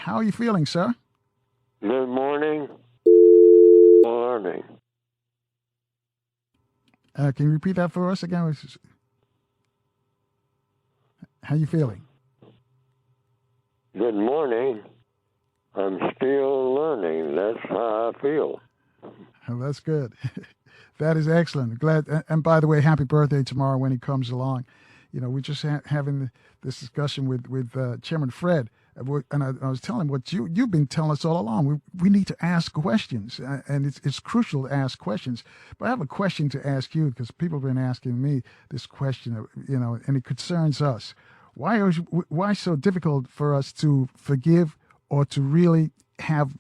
How are you feeling, sir? Good morning. Morning. Can you repeat that for us again? How you feeling? Good morning. I'm still learning. That's how I feel. Oh, that's good. That is excellent. Glad. And by the way, happy birthday tomorrow when he comes along. We're just having this discussion with Chairman Fred, and I was telling him what you've been telling us all along. We need to ask questions, and it's crucial to ask questions. But I have a question to ask you because people have been asking me this question, and it concerns us. Why so difficult for us to forgive or to really have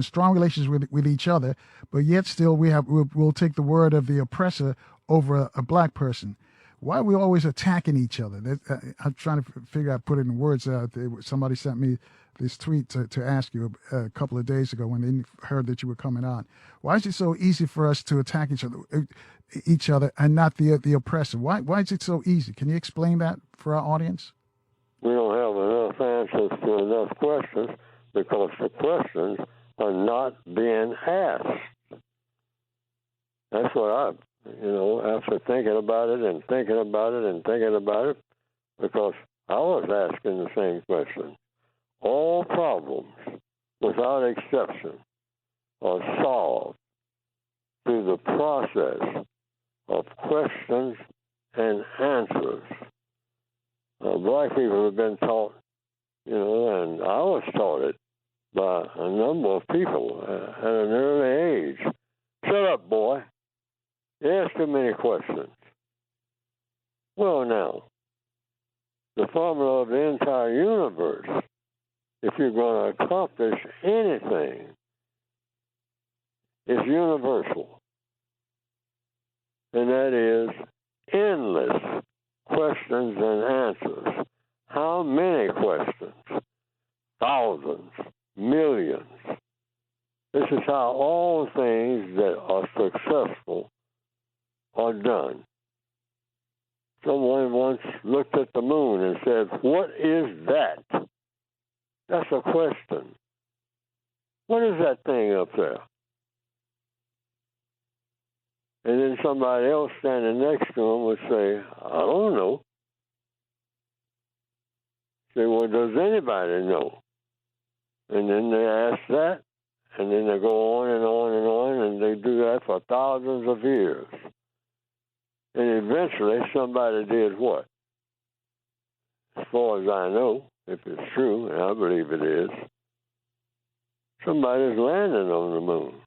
strong relations with each other, but yet still we'll take the word of the oppressor over a black person? Why are we always attacking each other? I'm trying to figure out, put it in words. Somebody sent me this tweet to ask you a couple of days ago when they heard that you were coming on. Why is it so easy for us to attack each other and not the oppressor? Why is it so easy? Can you explain that for our audience? We don't have enough answers to enough questions because the questions are not being asked. That's what after thinking about it and thinking about it and thinking about it, because I was asking the same question. All problems, without exception, are solved through the process of questions and answers. Black people have been taught, and I was taught it by a number of people at an early age. Shut up, boy. You ask too many questions. Well, now, the formula of the entire universe, if you're going to accomplish anything, is universal. And that is endless questions and answers. How many questions? Thousands, millions. This is how all things that are successful are done. Someone once looked at the moon and said, "What is that?" That's a question. What is that thing up there? And then somebody else standing next to him would say, "I don't know." Say, "Well, does anybody know?" And then they ask that, and then they go on and on and on, and they do that for thousands of years. And eventually somebody did what? As far as I know, if it's true, and I believe it is, somebody's landing on the moon.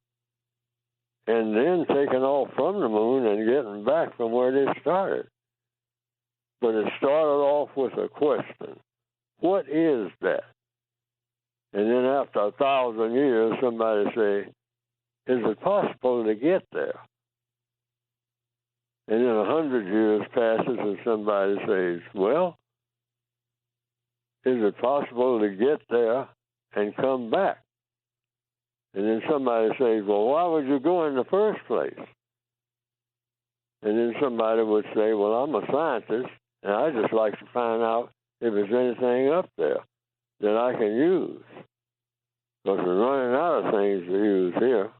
And then taking off from the moon and getting back from where they started. But it started off with a question. What is that? And then after 1,000 years, somebody say, is it possible to get there? And then 100 years passes and somebody says, well, is it possible to get there and come back? And then somebody says, well, why would you go in the first place? And then somebody would say, well, I'm a scientist, and I just like to find out if there's anything up there that I can use. Because we're running out of things to use here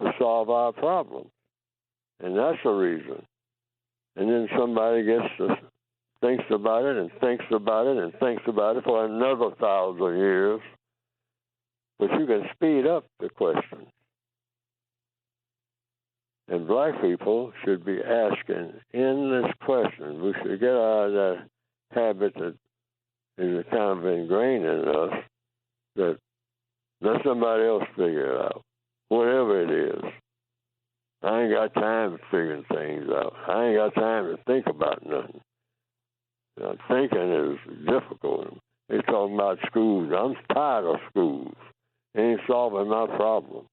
to solve our problems. And that's the reason. And then somebody thinks about it and thinks about it and thinks about it for another 1,000 years. But you can speed up the questions. And black people should be asking endless questions. We should get out of that habit that is kind of ingrained in us, that let somebody else figure it out, whatever it is. I ain't got time for figuring things out. I ain't got time to think about nothing. Thinking is difficult. They're talking about schools. I'm tired of schools. It ain't solving my problem.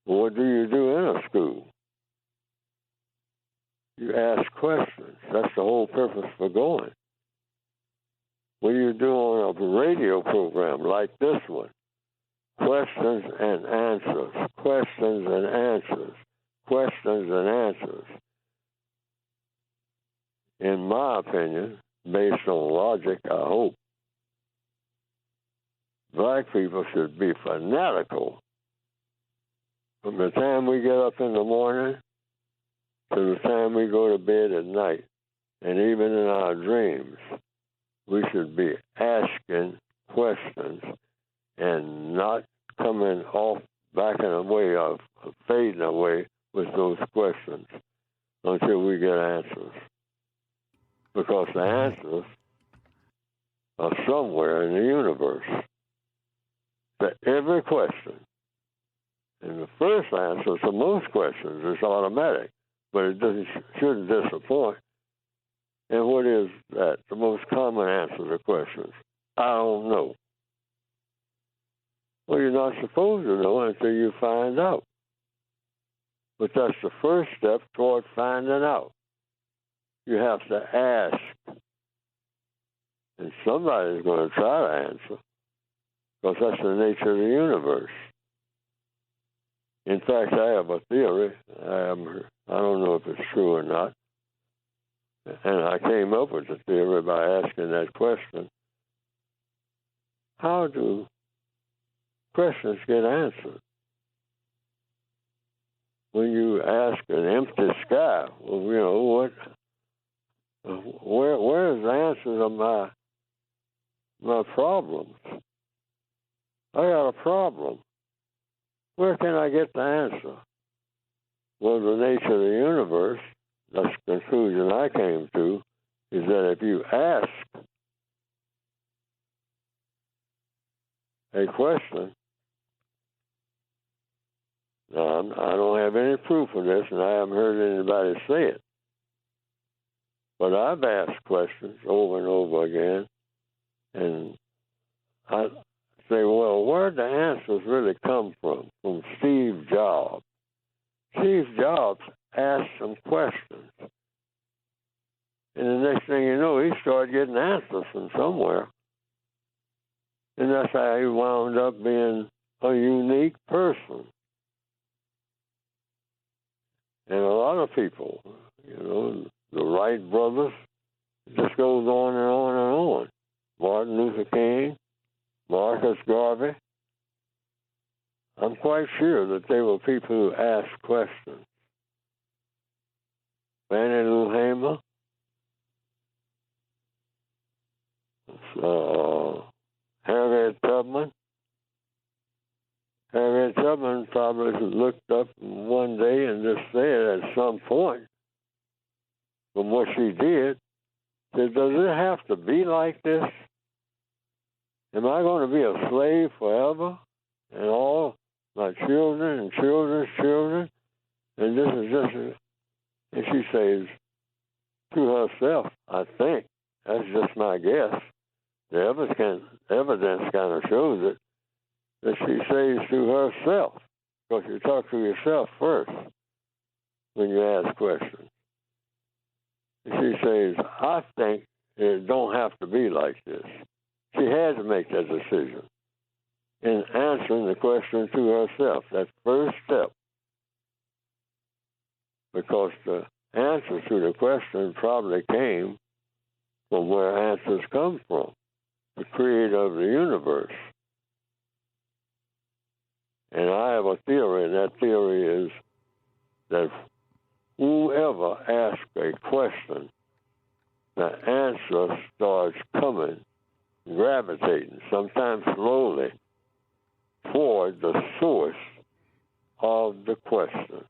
What do you do in a school? You ask questions. That's the whole purpose for going. What do you do on a radio program like this one? Questions and answers, questions and answers, questions and answers. In my opinion, based on logic, I hope, black people should be fanatical from the time we get up in the morning to the time we go to bed at night, and even in our dreams. We should be asking questions and not coming off, backing away, or fading away with those questions until we get answers. Because the answers are somewhere in the universe to every question. And the first answer to most questions is automatic, but it shouldn't disappoint. And what is that? The most common answer to questions? I don't know. Well, you're not supposed to know until you find out. But that's the first step toward finding out. You have to ask. And somebody's going to try to answer, because that's the nature of the universe. In fact, I have a theory. I don't know if it's true or not. And I came up with the theory by asking that question. How do questions get answered? When you ask an empty sky, well, you know, where is the answer to my problems? I got a problem. Where can I get the answer? Well, the nature of the universe, that's the conclusion I came to, is that if you ask a question, now I don't have any proof of this, and I haven't heard anybody say it, but I've asked questions over and over again, and I say, well, where'd the answers really come from? From Steve Jobs. Steve Jobs asked some questions. And the next thing you know, he started getting answers from somewhere. And that's how he wound up being a unique person. And a lot of people, you know, the Wright brothers, it just goes on and on and on. Martin Luther King, Marcus Garvey. I'm quite sure that they were people who asked questions. Fannie Lou Hamer, Harriet Tubman. Harriet Tubman probably looked up one day and just said at some point, from what she did, said, does it have to be like this? Am I going to be a slave forever? And all my children and children's children? And this is just, and she says to herself, I think, that's just my guess. The evidence kind of shows it, that she says to herself, because you talk to yourself first when you ask questions. She says, I think it don't have to be like this. She had to make that decision in answering the question to herself, that first step. Because the answer to the question probably came from where answers come from, the creator of the universe. And I have a theory, and that theory is that whoever asks a question, the answer starts coming, gravitating, sometimes slowly, toward the source of the question.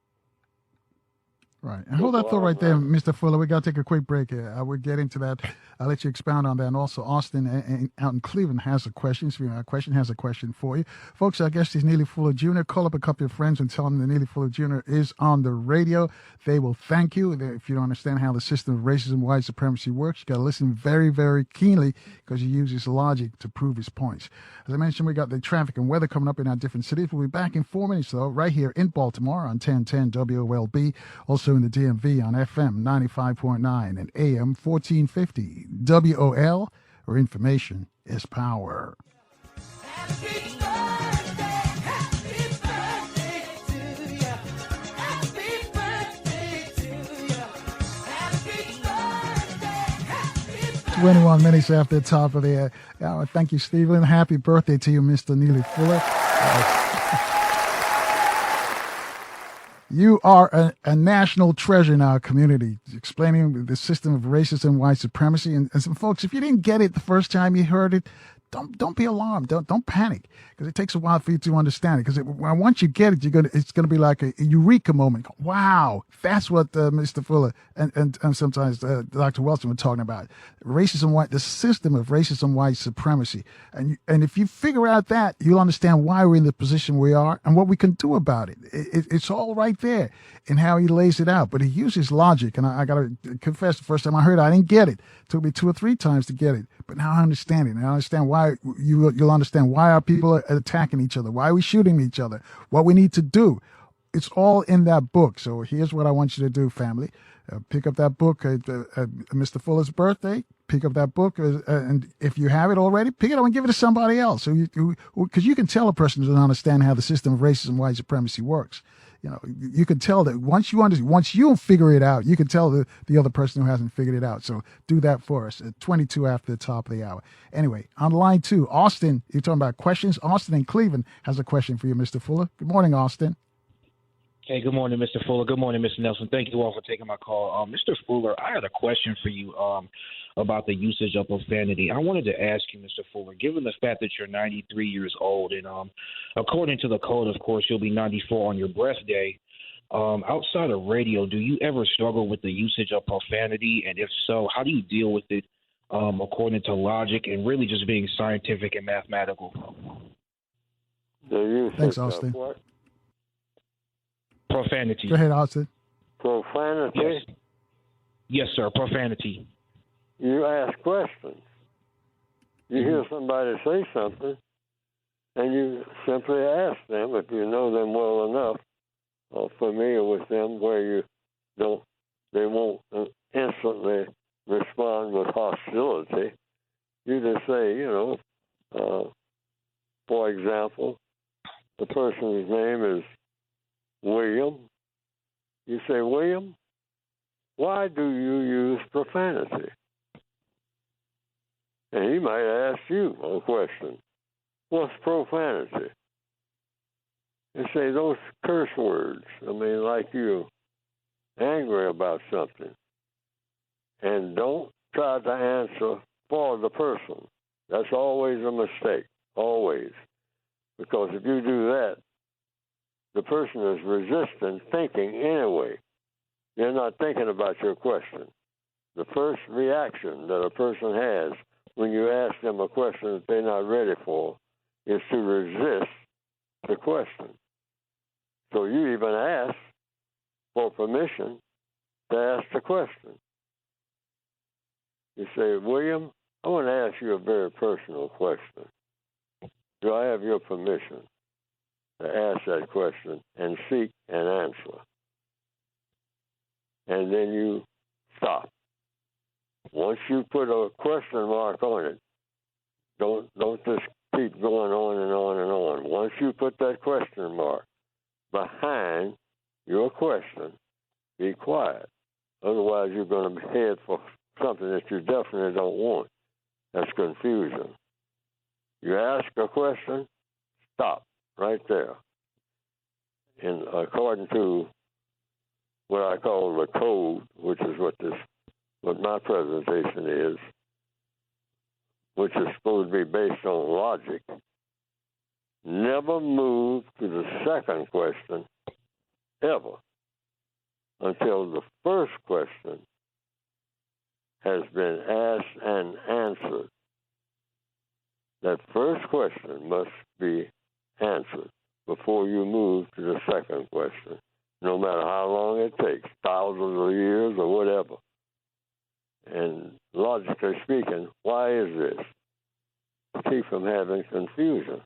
Right. And hold that thought right there, Mr. Fuller. We got to take a quick break here. I will get into that. I'll let you expound on that. And also, Austin out in Cleveland has a question. So, a question has a question for you. Folks, our guest is Neely Fuller Jr. Call up a couple of friends and tell them that Neely Fuller Jr. is on the radio. They will thank you. If you don't understand how the system of racism, white supremacy works, you got to listen very, very keenly because he uses logic to prove his points. As I mentioned, we got the traffic and weather coming up in our different cities. We'll be back in 4 minutes, though, right here in Baltimore on 1010 WOLB. Also in the DMV on FM 95.9 and AM 1450 WOL, where information is power. Happy birthday to you. Happy birthday to you. Happy birthday 21 minutes after the top of the hour. Thank you, Stephen. Happy birthday to you, Mr. Neely Fuller. You are a national treasure in our community, explaining the system of racism and white supremacy. And some folks, if you didn't get it the first time you heard it, don't be alarmed. Don't panic, because it takes a while for you to understand it. Because once you get it, it's gonna be like a eureka moment. Wow, that's what Mr. Fuller and sometimes Dr. Wilson were talking about. Racism, the system of racism, white supremacy. And if you figure out that, you'll understand why we're in the position we are and what we can do about it. It's all right there in how he lays it out. But he uses logic, and I gotta confess, the first time I heard it, I didn't get it. It took me 2 or 3 times to get it. But now I understand it. And I understand why you'll understand why our people are attacking each other, why are we shooting each other, what we need to do. It's all in that book. So here's what I want you to do, family. Pick up that book at Mr. Fuller's birthday. Pick up that book, and if you have it already, pick it up and give it to somebody else. So because you can tell a person doesn't understand how the system of racism and white supremacy works. You know, you can tell that once you figure it out, you can tell the other person who hasn't figured it out. So do that for us at 22 after the top of the hour. Anyway, on line 2, Austin, you're talking about questions. Austin in Cleveland has a question for you, Mr. Fuller. Good morning, Austin. Hey, good morning, Mr. Fuller. Good morning, Mr. Nelson. Thank you all for taking my call. Mr. Fuller, I had a question for you about the usage of profanity. I wanted to ask you, Mr. Fuller, given the fact that you're 93 years old, and according to the code, of course, you'll be 94 on your birthday, outside of radio, do you ever struggle with the usage of profanity? And if so, how do you deal with it according to logic and really just being scientific and mathematical? Thanks, Austin. What? Profanity. Go ahead, Austin. Profanity? Yes. Yes, sir, profanity. You ask questions. You hear somebody say something, and you simply ask them, if you know them well enough, or familiar with them, where they won't instantly respond with hostility. You just say, for example, the person's name is William. You say, William, why do you use profanity? And he might ask you a question. What's profanity? You say those curse words. I mean, like you're angry about something. And don't try to answer for the person. That's always a mistake. Always. Because if you do that, the person is resistant thinking anyway. They're not thinking about your question. The first reaction that a person has when you ask them a question that they're not ready for is to resist the question. So you even ask for permission to ask the question. You say, William, I want to ask you a very personal question. Do I have your permission to ask that question and seek an answer? And then you stop. Once you put a question mark on it, don't just keep going on and on and on. Once you put that question mark behind your question, be quiet. Otherwise, you're going to head for something that you definitely don't want. That's confusion. You ask a question, stop right there. And according to what I call the code, which is what my presentation is, which is supposed to be based on logic, never move to the second question ever until the first question has been asked and answered. That first question must be answered before you move to the second question, no matter how long it takes, thousands of years or whatever. And logically speaking, why is this? To keep from having confusion.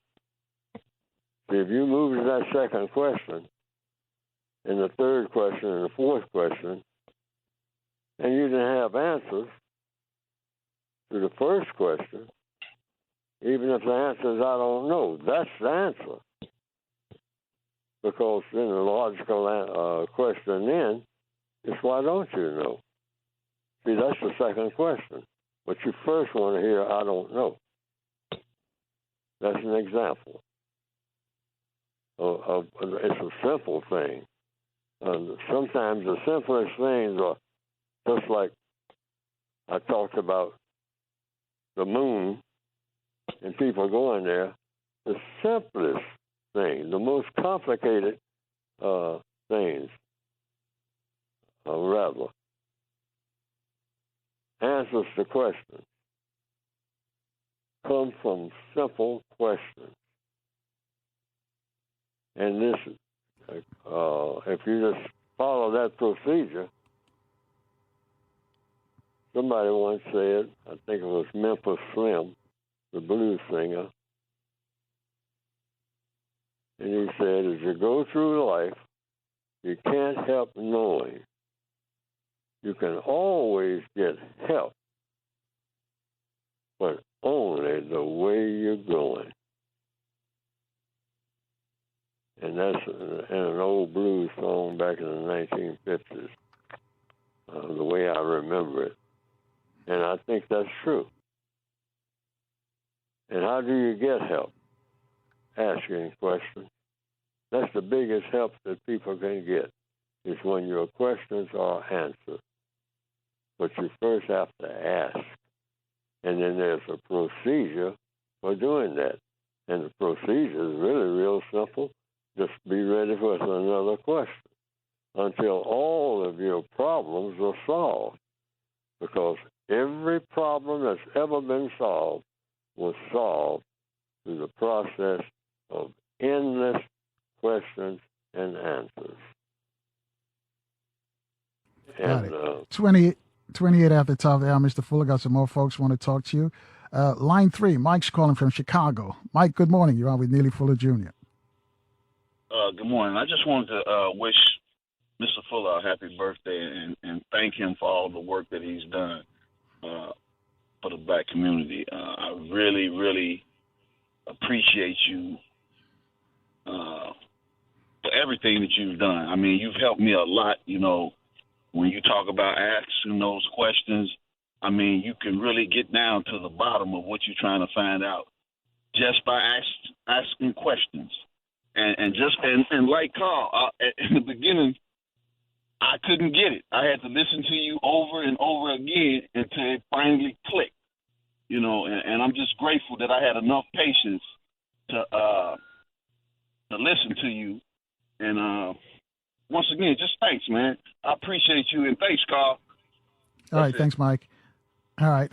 See, if you move to that second question, and the third question, and the fourth question, and you didn't have answers to the first question, even if the answer is I don't know, that's the answer. Because then the logical question then is why don't you know? See, that's the second question. But you first want to hear, I don't know. That's an example of it's a simple thing. Sometimes the simplest things are just like I talked about the moon and people going there. The simplest thing, the most complicated things, rather, answers to questions come from simple questions. And this, if you just follow that procedure, somebody once said, I think it was Memphis Slim, the blues singer, and he said, as you go through life, you can't help knowing. You can always get help, but only the way you're going. And that's in an old blues song back in the 1950s, the way I remember it. And I think that's true. And how do you get help? Asking questions. That's the biggest help that people can get, is when your questions are answered. But you first have to ask. And then there's a procedure for doing that. And the procedure is really real simple. Just be ready for another question until all of your problems are solved. Because every problem that's ever been solved was solved through the process of endless questions and answers. And 28 after the top of the hour, Mr. Fuller. Got some more folks want to talk to you. Line 3, Mike's calling from Chicago. Mike, good morning. You're on with Neely Fuller Jr. Good morning. I just wanted to wish Mr. Fuller a happy birthday and thank him for all the work that he's done for the black community. I really, really appreciate you for everything that you've done. I mean, you've helped me a lot, when you talk about asking those questions. I mean, you can really get down to the bottom of what you're trying to find out just by asking questions. And like Carl, in the beginning, I couldn't get it. I had to listen to you over and over again until it finally clicked, and I'm just grateful that I had enough patience to listen to you. And once again, just thanks, man. I appreciate you, and thanks, Carl. All right, thanks, Mike. All right,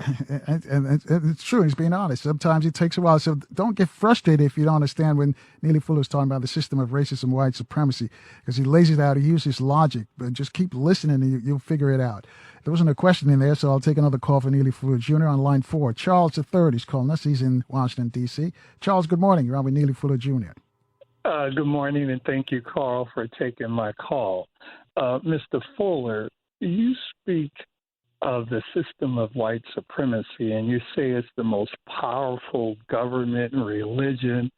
and it's true. He's being honest. Sometimes it takes a while. So don't get frustrated if you don't understand when Neely Fuller is talking about the system of racism, white supremacy, because he lays it out. He uses logic, but just keep listening and you'll figure it out. There wasn't a question in there, so I'll take another call for Neely Fuller Jr. on line 4. Charles III is calling us. He's in Washington, D.C. Charles, good morning. You're on with Neely Fuller Jr. Good morning, and thank you, Carl, for taking my call. Mr. Fuller, you speak of the system of white supremacy, and you say it's the most powerful government and religion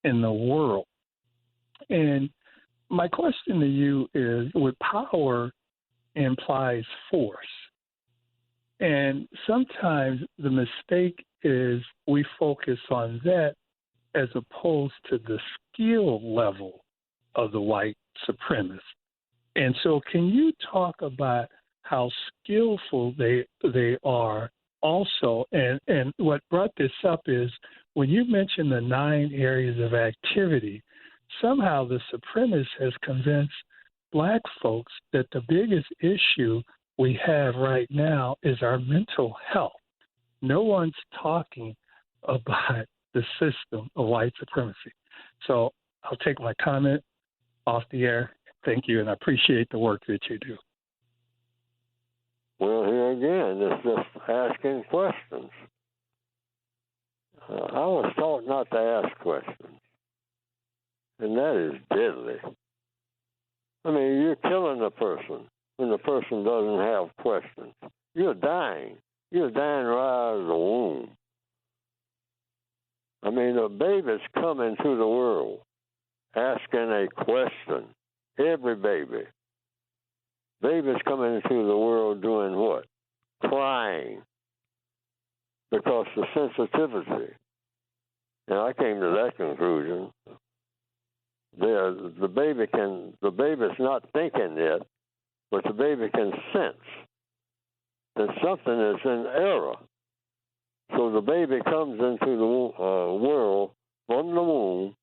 in the world. And my question to you is, with power implies force. And sometimes the mistake is we focus on that as opposed to the skill level of the white supremacists. And so can you talk about how skillful they are also? And what brought this up is when you mentioned the 9 areas of activity, somehow the supremacist has convinced black folks that the biggest issue we have right now is our mental health. No one's talking about the system of white supremacy. So I'll take my comment off the air. Thank you, and I appreciate the work that you do. Well, here again, it's just asking questions. I was taught not to ask questions, and that is deadly. I mean, you're killing a person when the person doesn't have questions. You're dying. You're dying right out of the womb. I mean, a baby's come into the world asking a question. Every baby. Babies coming into the world doing what? Crying. because the sensitivity, and I came to that conclusion. The baby's not thinking yet, but the baby can sense that something is in error. So the baby comes into the world from the womb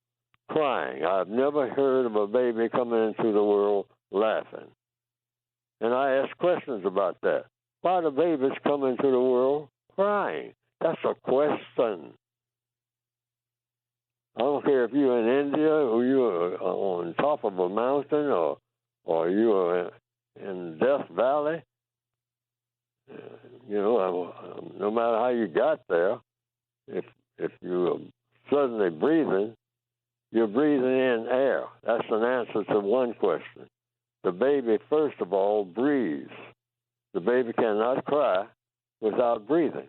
crying. I've never heard of a baby coming into the world laughing. And I ask questions about that. Why do babies come into the world crying? That's a question. I don't care if you're in India or you're on top of a mountain or you're in Death Valley. No matter how you got there, if you're suddenly breathing, you're breathing in air. That's an answer to one question. The baby, first of all, breathes. The baby cannot cry without breathing.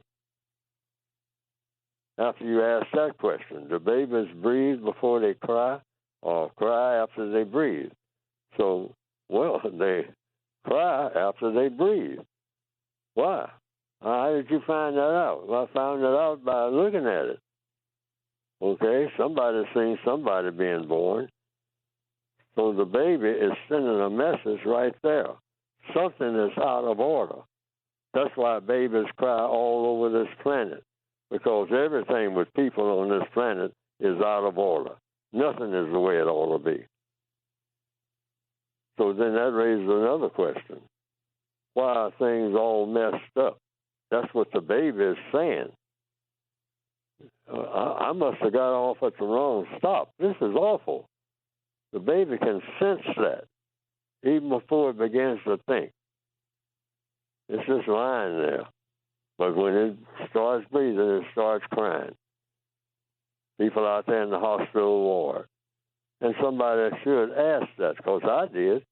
After you ask that question, do babies breathe before they cry or cry after they breathe? So, they cry after they breathe. Why? How did you find that out? Well, I found it out by looking at it. Okay, somebody's seen somebody being born. So the baby is sending a message right there. Something is out of order. That's why babies cry all over this planet, because everything with people on this planet is out of order. Nothing is the way it ought to be. So then that raises another question. Why are things all messed up? That's what the baby is saying. I must have got off at the wrong stop. This is awful. The baby can sense that even before it begins to think. It's just lying there. But when it starts breathing, it starts crying. People out there in the hospital ward. And somebody should ask that, because I did.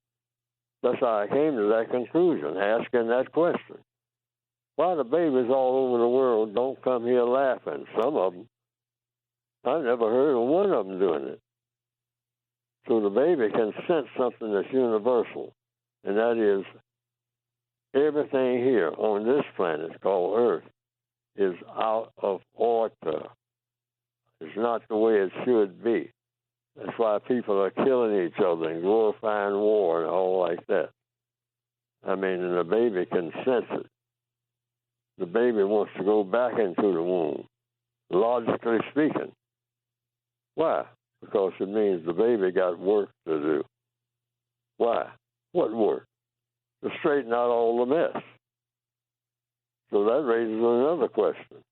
That's how I came to that conclusion, asking that question. Why the babies all over the world don't come here laughing? Some of them. I've never heard of one of them doing it. So the baby can sense something that's universal, and that is everything here on this planet called Earth is out of order. It's not the way it should be. That's why people are killing each other and glorifying war and all like that. I mean, and the baby can sense it. The baby wants to go back into the womb, logically speaking. Why? Because it means the baby got work to do. Why? What work? To straighten out all the mess. So that raises another question.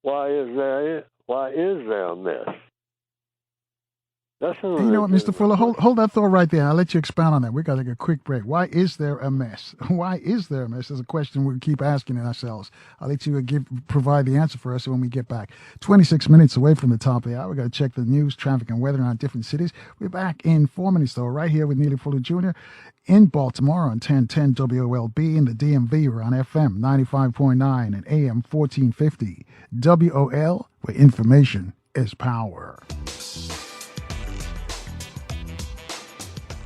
Why is there a mess? That's You know what, Mr. Fuller, hold that thought right there. I'll let you expound on that. We've got to take a quick break. Why is there a mess? Why is there a mess? Is a question we keep asking ourselves. I'll let you provide the answer for us when we get back. 26 minutes away from the top of the hour. We've got to check the news, traffic, and weather in our different cities. We're back in 4 minutes, though, right here with Neely Fuller Jr. in Baltimore on 1010 WOLB. In the DMV, we're on FM 95.9 and AM 1450. WOL, where information is power.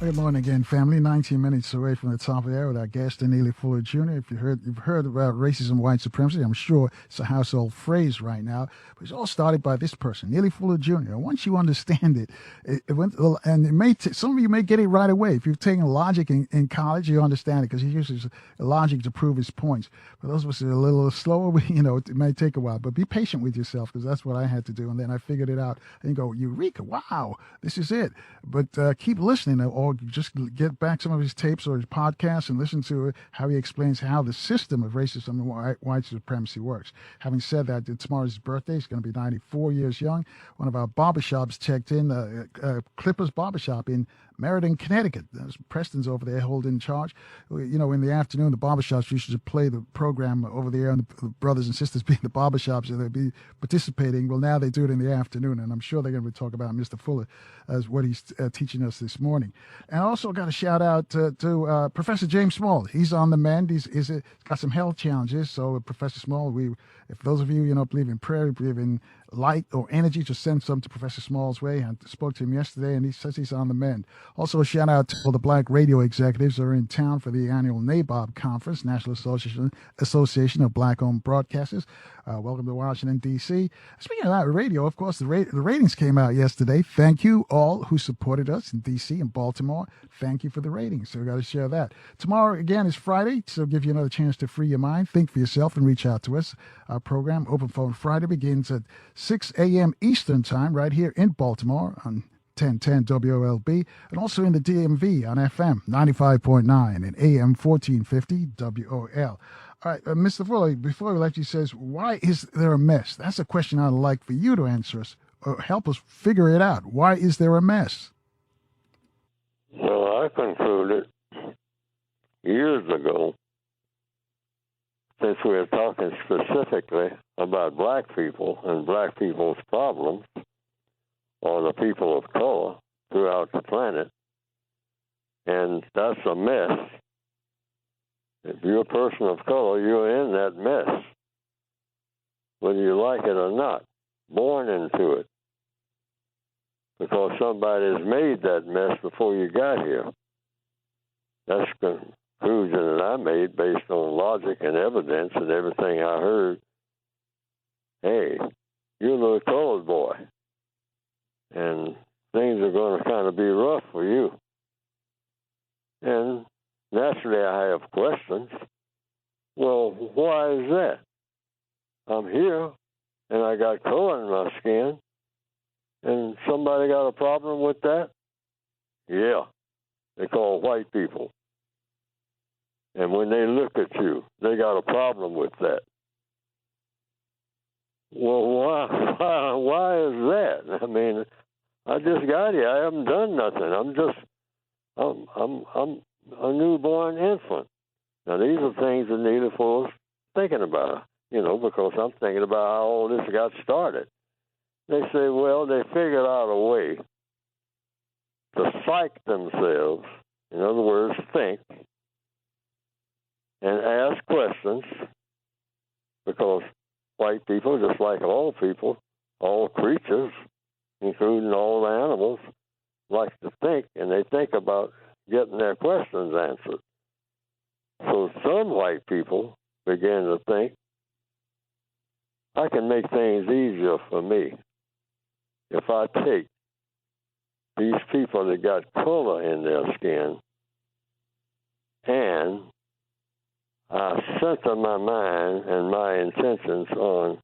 Good morning again, family. 19 minutes away from the top of the hour with our guest, Neely Fuller Jr. If you've heard about racism, white supremacy, I'm sure it's a household phrase right now. But it's all started by this person, Neely Fuller Jr. Once you understand it, and it may some of you may get it right away. If you've taken logic in college, you understand it because he uses logic to prove his points. For those of us that are a little slower, it may take a while. But be patient with yourself, because that's what I had to do. And then I figured it out and go, Eureka, wow, this is it. But keep listening, or just get back some of his tapes or his podcasts and listen to how he explains how the system of racism and white supremacy works. Having said that, tomorrow's his birthday. He's going to be 94 years young. One of our barbershops checked in, Clippers Barbershop in Meriden, Connecticut. There's Preston's over there holding charge. In the afternoon, the barbershops used to play the program over there, and the brothers and sisters being the barbershops, and they'd be participating. Well, now they do it in the afternoon, and I'm sure they're going to talk about Mr. Fuller as what he's teaching us this morning. And I also got a shout out to Professor James Small. He's on the mend. He's got some health challenges. So Professor Small, if those of you believe in prayer, believe in light or energy, just send some to Professor Small's way. I spoke to him yesterday, and he says he's on the mend. Also, a shout out to all the Black radio executives that are in town for the annual NABOB conference, National Association of Black-owned Broadcasters. Welcome to Washington, D.C. Speaking of that, radio, of course, the ratings came out yesterday. Thank you all who supported us in D.C. and Baltimore. Thank you for the ratings. So we got to share that. Tomorrow, again, is Friday, so give you another chance to free your mind, think for yourself, and reach out to us. Our program, Open Phone Friday, begins at 6 a.m. Eastern Time right here in Baltimore on 1010 WOLB, and also in the DMV on FM 95.9 and AM 1450 WOL. All right, Mr. Fuller, before we let you, says, why is there a mess? That's a question I'd like for you to answer us, or help us figure it out. Why is there a mess? Well, I concluded years ago, since we were talking specifically about black people and black people's problems, or the people of color throughout the planet, and that's a mess. If you're a person of color, you're in that mess, whether you like it or not, born into it, because somebody's made that mess before you got here. That's the conclusion that I made based on logic and evidence and everything I heard. Hey, you're a little colored boy, and things are going to kind of be rough for you. And naturally, I have questions. Well, why is that? I'm here, and I got color in my skin, and somebody got a problem with that? Yeah, they call white people. And when they look at you, they got a problem with that. Well, why is that? I mean, I just got here. I haven't done nothing. I'm a newborn infant. Now, these are things that Neely for us thinking about, because I'm thinking about how all this got started. They say, well, they figured out a way to psych themselves, in other words, think, and ask questions, because white people, just like all people, all creatures, including all the animals, like to think, and they think about getting their questions answered. So some white people began to think, I can make things easier for me if I take these people that got color in their skin and I center my mind and my intentions on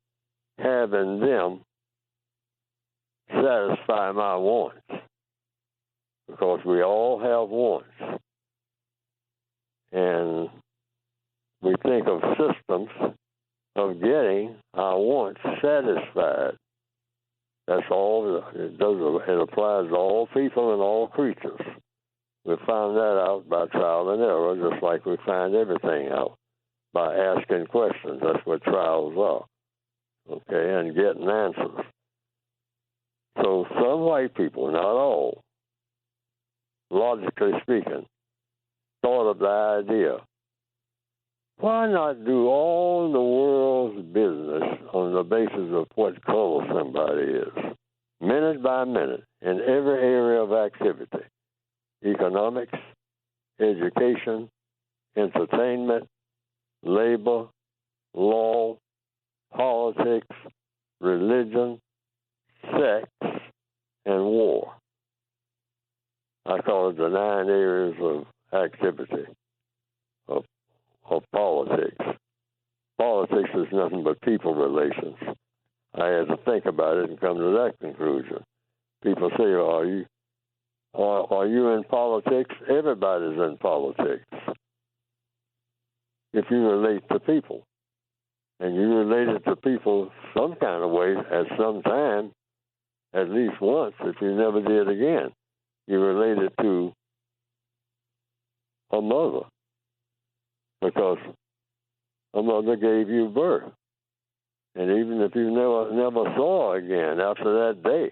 having them satisfy my wants, because we all have wants. And we think of systems of getting our wants satisfied. That's all it does. It applies to all people and all creatures. We found that out by trial and error, just like we find everything out by asking questions. That's what trials are, okay, and getting answers. So some white people, not all, logically speaking, thought of the idea, why not do all the world's business on the basis of what color somebody is, minute by minute, in every area of activity, economics, education, entertainment, labor, law, politics, religion, sex, and war. I call it the 9 areas of activity of politics. Politics is nothing but people relations. I had to think about it and come to that conclusion. People say, are you in politics? Everybody's in politics. If you relate to people, and you related to people some kind of way at some time, at least once, if you never did again, you related to a mother, because a mother gave you birth. And even if you never saw her again after that day,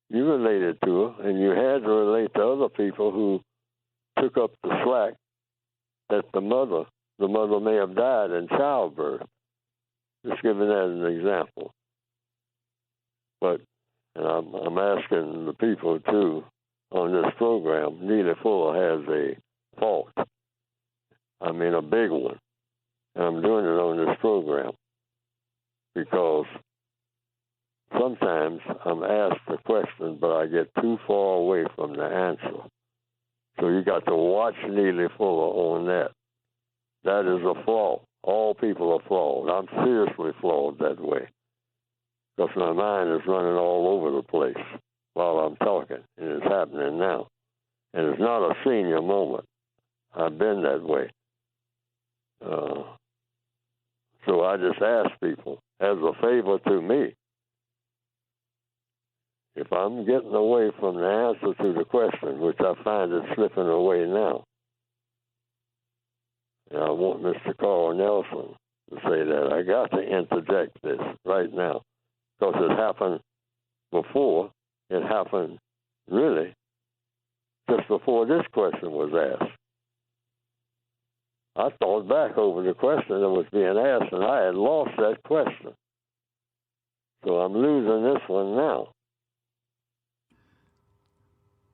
you related to her, and you had to relate to other people who took up the slack that the mother may have died in childbirth. Just giving that as an example. But and I'm asking the people too on this program. Neely Fuller has a fault. I mean, a big one. And I'm doing it on this program because sometimes I'm asked a question, but I get too far away from the answer. So you got to watch Neely Fuller on that. That is a flaw. All people are flawed. I'm seriously flawed that way because my mind is running all over the place while I'm talking, and it's happening now. And it's not a senior moment. I've been that way. So I just ask people, as a favor to me, if I'm getting away from the answer to the question, which I find it slipping away now, and I want Mr. Carl Nelson to say that, I got to interject this right now because it happened before. It happened really just before this question was asked. I thought back over the question that was being asked, and I had lost that question. So I'm losing this one now.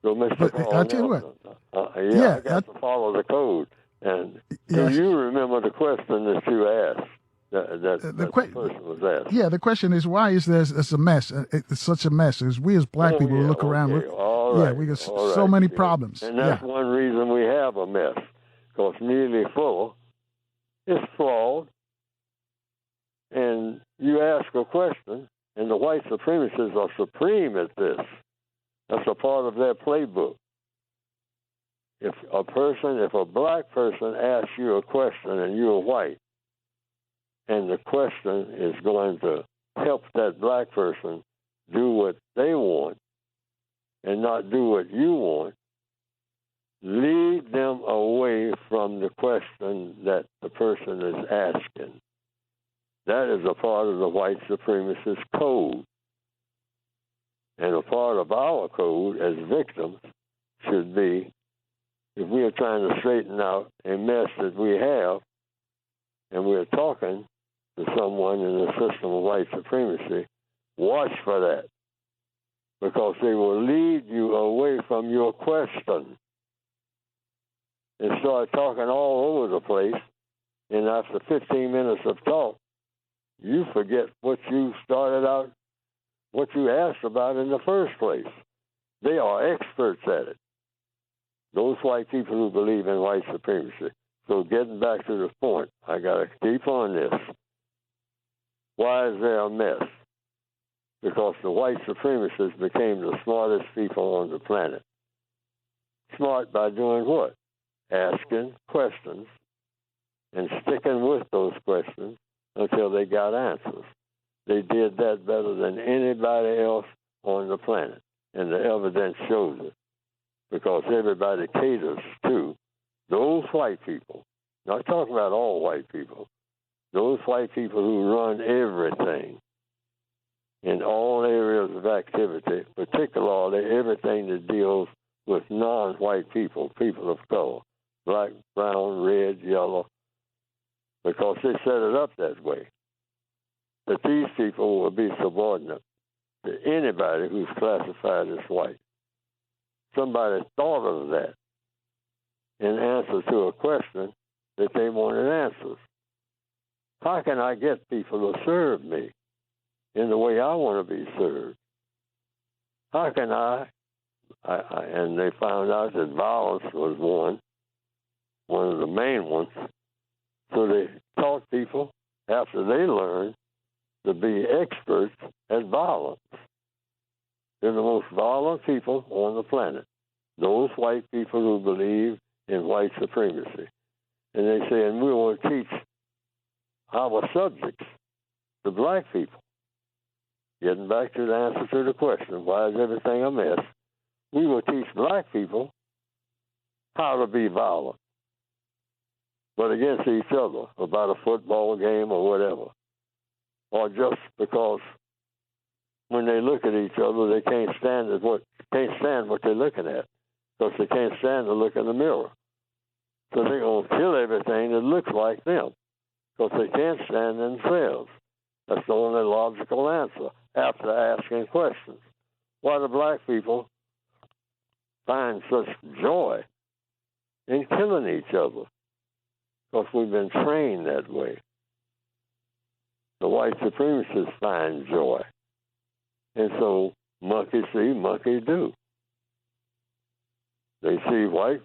So, Mr. But Carl I'll tell you Nelson, what. I got to follow the code. And do Yes. you remember the question that you asked? The person was asked. Yeah, the question is, why is there it's a mess? It's such a mess. As we as black people look around, we got so many problems. And that's one reason we have a mess, because Neely Fuller is flawed. And you ask a question, and the white supremacists are supreme at this. That's a part of their playbook. If a black person asks you a question and you're white, and the question is going to help that black person do what they want and not do what you want, lead them away from the question that the person is asking. That is a part of the white supremacist code. And a part of our code as victims should be, if we are trying to straighten out a mess that we have, and we're talking to someone in the system of white supremacy, watch for that, because they will lead you away from your question and start talking all over the place, and after 15 minutes of talk, you forget what you started out, what you asked about in the first place. They are experts at it, those white people who believe in white supremacy. So getting back to the point, I got to keep on this. Why is there a mess? Because the white supremacists became the smartest people on the planet. Smart by doing what? Asking questions and sticking with those questions until they got answers. They did that better than anybody else on the planet, and the evidence shows it, because everybody caters to those white people. Not talking about all white people. Those white people who run everything in all areas of activity, particularly everything that deals with non-white people, people of color, black, brown, red, yellow, because they set it up that way, that these people will be subordinate to anybody who's classified as white. Somebody thought of that in answer to a question that they wanted answers. How can I get people to serve me in the way I want to be served? How can I and they found out that violence was one of the main ones. So they taught people, after they learned, to be experts at violence. They're the most violent people on the planet, those white people who believe in white supremacy. And they say, and we will teach our subjects, the black people. Getting back to the answer to the question, why is everything a mess? We will teach black people how to be violent, but against each other, about a football game or whatever. Or just because when they look at each other, they can't stand what they're looking at, because they can't stand to look in the mirror. So they're going to kill everything that looks like them, because they can't stand themselves. That's the only logical answer after asking questions. why the black people find such joy in killing each other, because we've been trained that way. The white supremacists find joy. And so monkey see, monkey do. They see white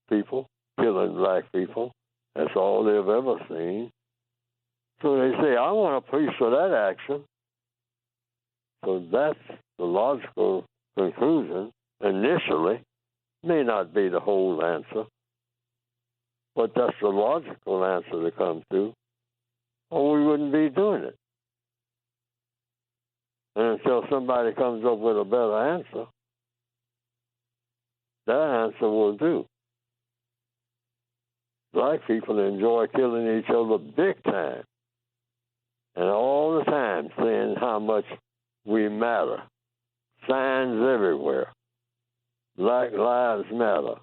people killing black people. That's all they've ever seen. So they say, I want a piece of that action. So that's the logical conclusion initially. May not be the whole answer, but that's the logical answer to come to, or we wouldn't be doing it. And until somebody comes up with a better answer, that answer will do. Black people enjoy killing each other big time, and all the time saying how much we matter. Signs everywhere. Black lives matter.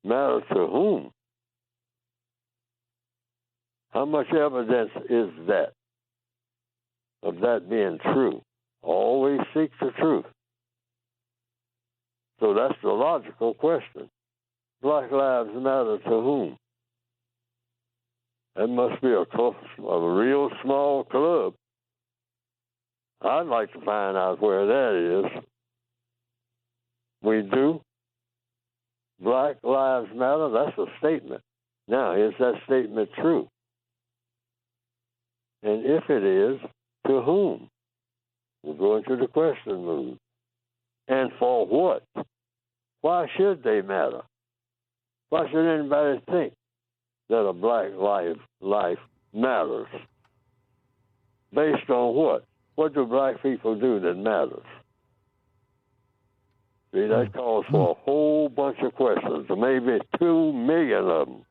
Matter to whom? How much evidence is that of that being true? Always seek the truth. So that's the logical question. Black lives matter to whom? That must be a real small club. I'd like to find out where that is. We do. Black lives matter, that's a statement. Now, is that statement true? And if it is, to whom? We're going to the question move. And for what? Why should they matter? Why should anybody think that a black life matters? Based on what? What do black people do that matters? See, that calls for a whole bunch of questions, maybe 2 million of them.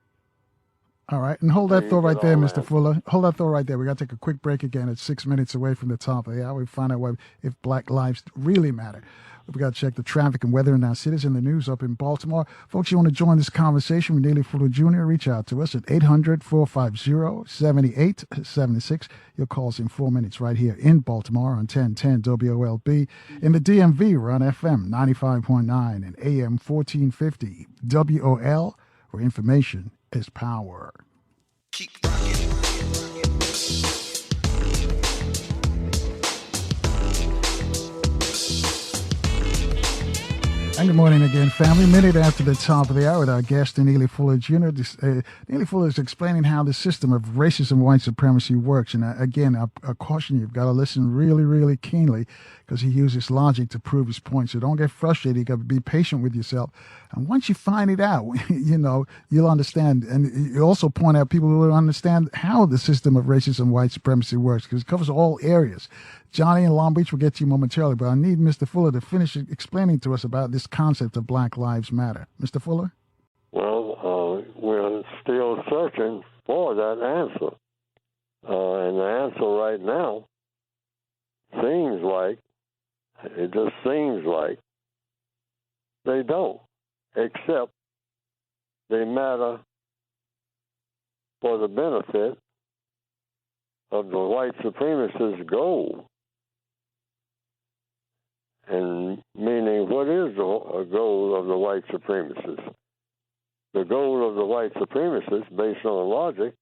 All right, and hold that thought right there, Mr. answered. Fuller. Hold that thought right there. We got to take a quick break again. It's 6 minutes away from the top of the hour. We find out if black lives really matter. We've got to check the traffic and weather in our cities and the news up in Baltimore. Folks, you want to join this conversation with Neely Fuller Jr., reach out to us at 800-450-7876. Your call's in 4 minutes right here in Baltimore on 1010 WOLB. In the DMV, we're on FM 95.9 and AM 1450 WOL, where information is power. Keep rocking. And good morning again, family. Minute after the top of the hour with our guest, Neely Fuller Jr. Neely Fuller is explaining how the system of racism and white supremacy works. And again, I caution you, you've got to listen really, really keenly because he uses logic to prove his point. So don't get frustrated. You got to be patient with yourself. And once you find it out, you'll understand. And you also point out people who will understand how the system of racism and white supremacy works because it covers all areas. Johnny in Long Beach will get to you momentarily, but I need Mr. Fuller to finish explaining to us about this concept of Black Lives Matter. Mr. Fuller? Well, we're still searching for that answer. And the answer right now just seems like they don't, except they matter for the benefit of the white supremacist goal. And meaning, what is the goal of the white supremacists? The goal of the white supremacists, based on logic,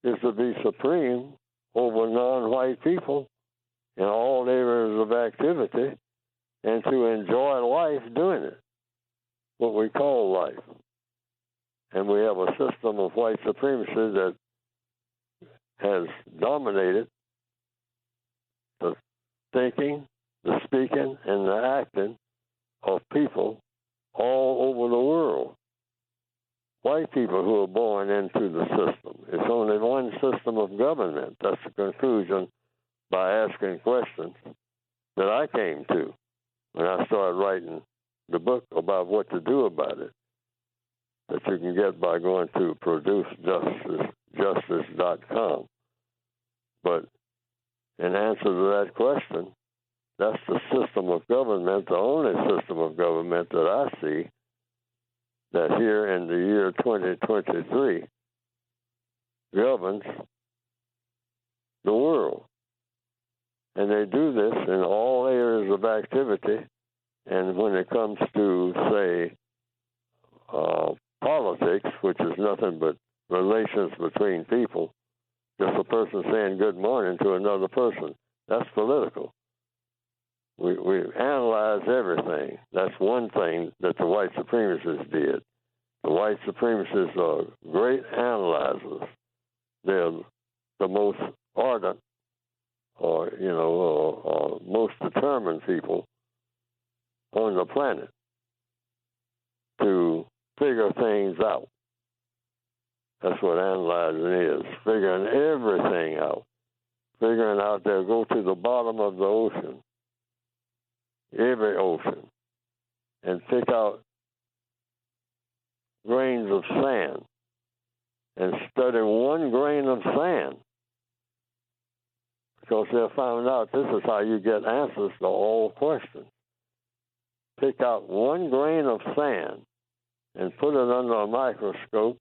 is to be supreme over non-white people in all areas of activity and to enjoy life doing it, what we call life. And we have a system of white supremacy that has dominated the thinking, the speaking, and the acting of people all over the world. White people who are born into the system. It's only one system of government. That's the conclusion by asking questions that I came to when I started writing the book about what to do about it, that you can get by going to producejustice.com. But in answer to that question, that's the system of government, the only system of government that I see that here in the year 2023 governs the world. And they do this in all areas of activity. And when it comes to, say, politics, which is nothing but relations between people, just a person saying good morning to another person, that's political. We analyze everything. That's one thing that the white supremacists did. The white supremacists are great analyzers. They're the most ardent or most determined people on the planet to figure things out. That's what analyzing is, figuring everything out. Figuring out they'll go to the bottom of the ocean, every ocean, and pick out grains of sand and study one grain of sand, because they'll find out this is how you get answers to all questions. Pick out one grain of sand and put it under a microscope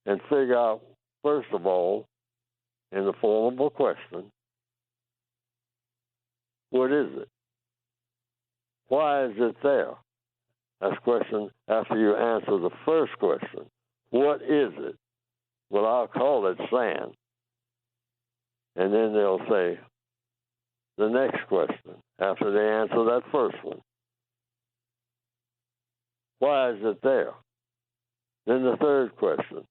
and figure out, first of all, in the form of a question, what is it? Why is it there? That's a question after you answer the first question. What is it? Well, I'll call it sand. And then they'll say the next question after they answer that first one. Why is it there? Then the third question.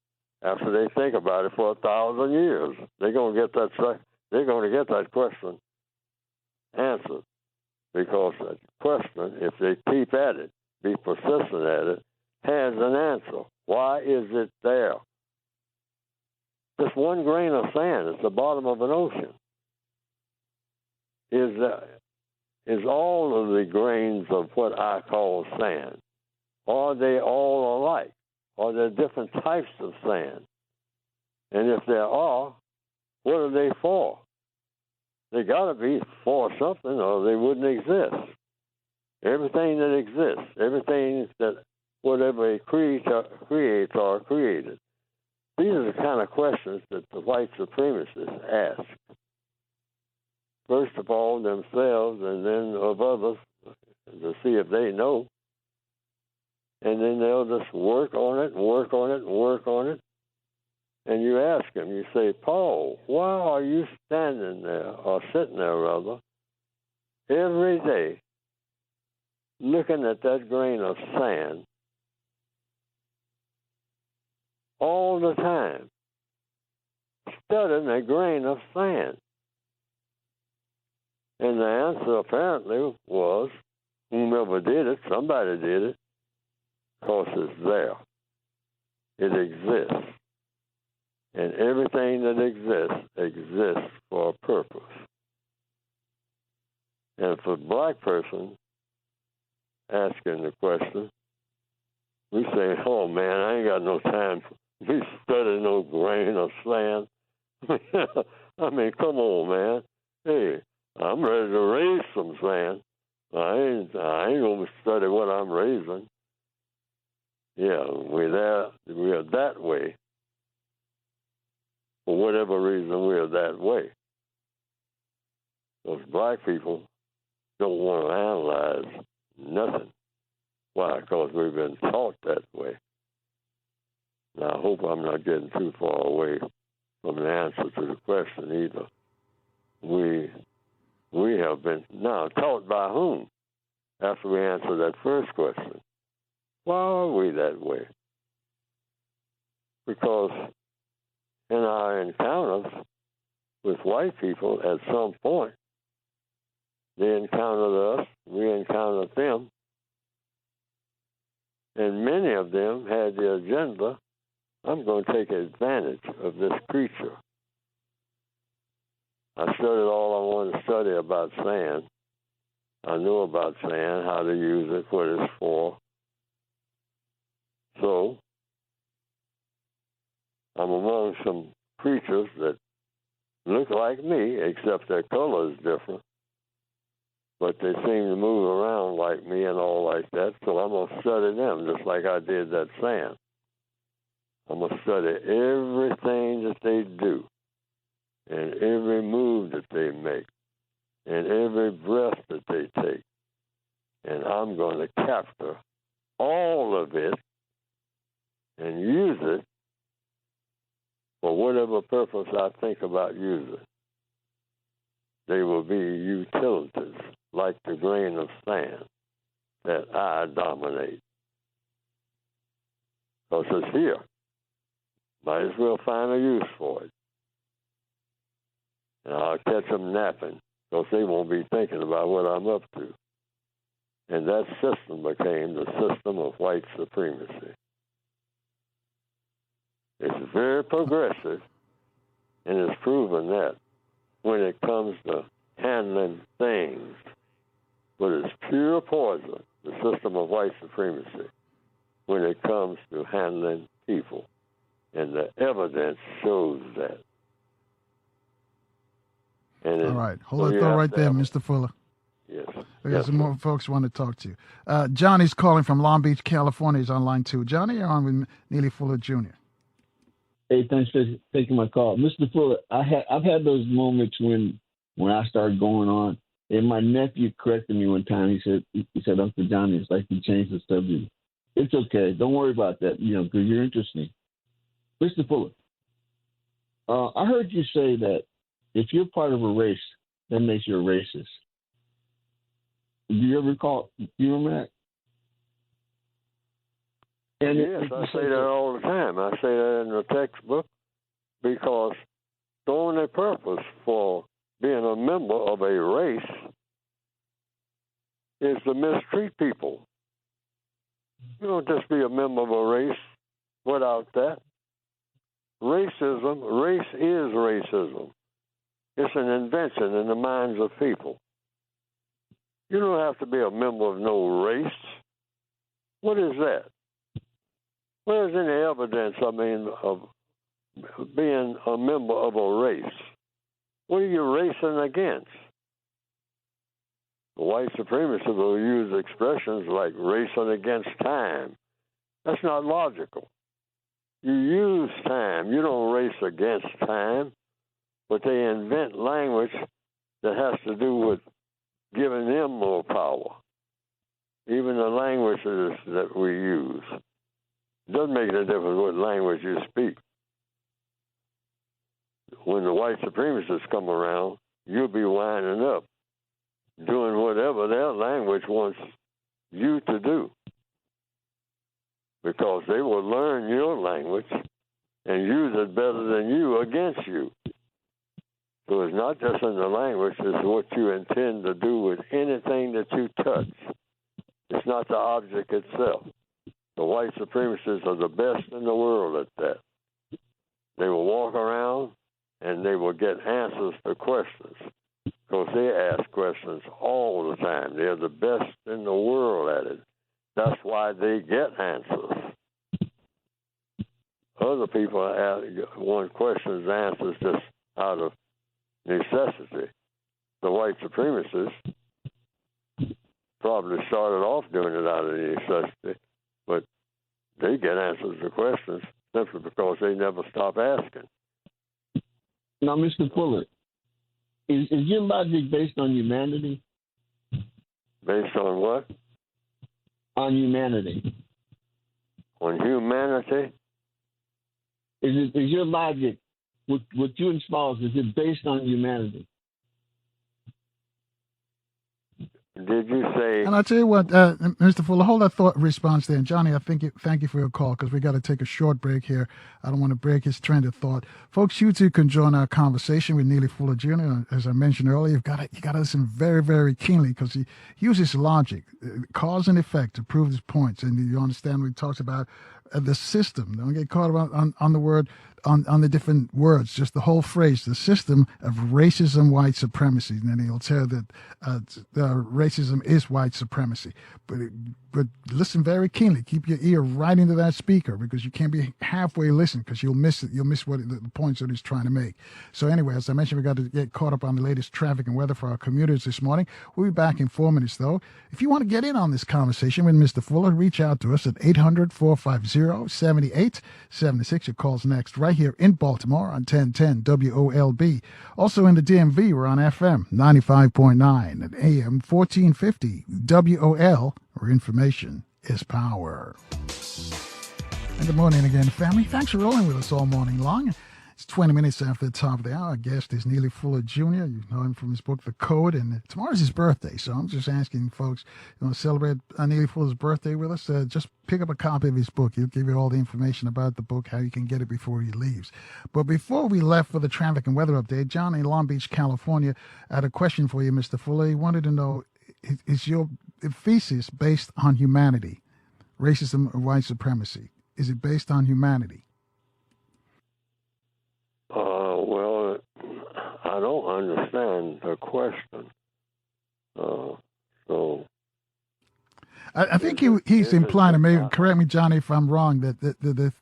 After they think about it for 1,000 years, they're going to get that question answered, because that question, if they keep at it, be persistent at it, has an answer. Why is it there? Just one grain of sand at the bottom of an ocean. Is all of the grains of what I call sand, are they all alike? Are there different types of sand? And if there are, what are they for? They got to be for something, or they wouldn't exist. Everything that exists, everything that whatever a creator creates are created. These are the kind of questions that the white supremacists ask. First of all, themselves, and then of others, to see if they know. And then they'll just work on it, and work on it, and work on it. And you ask them, you say, Paul, why are you standing there, or sitting there rather, every day, looking at that grain of sand all the time, studying a grain of sand? And the answer apparently was, whomever did it, somebody did it, because it's there. It exists. And everything that exists for a purpose. And for a black person asking the question, we say, oh man, I ain't got no time to be studying no grain of sand. I mean, come on, man. Hey, I'm ready to raise some sand. I ain't gonna study what I'm raising. Yeah, we're that way. For whatever reason, we're that way. Those black people don't want to analyze nothing. Why? Because we've been taught that way. Now, I hope I'm not getting too far away from the answer to the question either. We have been now taught by whom? After we answer that first question. Why are we that way? Because in our encounters with white people, at some point, they encountered us, we encountered them, and many of them had the agenda, I'm going to take advantage of this creature. I studied all I wanted to study about sand. I knew about sand, how to use it, what it's for. So, I'm among some creatures that look like me, except their color is different. But they seem to move around like me and all like that, so I'm going to study them just like I did that sand. I'm going to study everything that they do and every move that they make. in every breath that they take. And I'm going to capture all of it and use it for whatever purpose I think about using. They will be utilities, like the grain of sand that I dominate. Because it's here. Might as well find a use for it. And I'll catch them napping, because they won't be thinking about what I'm up to. And that system became the system of white supremacy. It's very progressive, and it's proven that when it comes to handling things, but it's pure poison, the system of white supremacy, when it comes to handling people. And the evidence shows that. And all right. Hold that thought right there, Mr. Fuller. Yes. We got some more folks want to talk to you. Johnny's calling from Long Beach, California. He's on line 2. Johnny, you're on with Neely Fuller Jr. Hey, thanks for taking my call. Mr. Fuller, I've had those moments when I started going on, and my nephew corrected me one time. He said, Uncle Johnny, it's like you changed the subject. It's okay. Don't worry about that, because you're interesting. Mr. Fuller, I heard you say that if you're part of a race, that makes you a racist. Do you ever do you remember that? And yes, I say that all the time. I say that in the textbook because the only purpose for being a member of a race is to mistreat people. You don't just be a member of a race without that. Race is racism. It's an invention in the minds of people. You don't have to be a member of no race. What is that? Where's any evidence, of being a member of a race? What are you racing against? The white supremacists will use expressions like racing against time. That's not logical. You use time. You don't race against time. But they invent language that has to do with giving them more power. Even the languages that we use. It doesn't make any difference what language you speak. When the white supremacists come around, you'll be winding up, doing whatever their language wants you to do. Because they will learn your language and use it better than you against you. So it's not just in the language, it's what you intend to do with anything that you touch. It's not the object itself. The white supremacists are the best in the world at that. They will walk around and they will get answers to questions because they ask questions all the time. They're the best in the world at it. That's why they get answers. Other people want questions and answers just out of necessity. The white supremacists probably started off doing it out of necessity, but they get answers to questions simply because they never stop asking. Now, Mr. Fuller, is your logic based on humanity? Based on what? On humanity. On humanity? Is your logic, what you espouse, is it based on humanity? Did you say? And I'll tell you what, Mr. Fuller, hold that thought response there. And Johnny, thank you for your call because we got to take a short break here. I don't want to break his trend of thought. Folks, you too can join our conversation with Neely Fuller Jr. As I mentioned earlier, you got to listen very, very keenly because he uses logic, cause and effect to prove his points. And you understand what he talks about the system. Don't get caught on the word, on the different words, just the whole phrase, the system of racism, white supremacy. And then he'll tell that racism is white supremacy. But listen very keenly. Keep your ear right into that speaker because you can't be halfway listening because you'll miss it. You'll miss what the points that he's trying to make. So anyway, as I mentioned, we got to get caught up on the latest traffic and weather for our commuters this morning. We'll be back in 4 minutes, though. If you want to get in on this conversation with Mr. Fuller, reach out to us at 800-450-7876. Your call's next, right right here in Baltimore on 1010 WOLB. Also in the DMV, we're on FM 95.9 and AM 1450 WOL, where information is power. And good morning again, family. Thanks for rolling with us all morning long. It's 20 minutes after the top of the hour. Our guest is Neely Fuller Jr. You know him from his book, The Code, and tomorrow's his birthday. So I'm just asking folks, you want to celebrate Neely Fuller's birthday with us? Just pick up a copy of his book. He'll give you all the information about the book, how you can get it before he leaves. But before we left for the traffic and weather update, John in Long Beach, California, had a question for you, Mr. Fuller. He wanted to know, is your thesis based on humanity, racism or white supremacy? Is it based on humanity? Well, I don't understand the question. So I think he's implying, and maybe correct me, Johnny, if I'm wrong, that the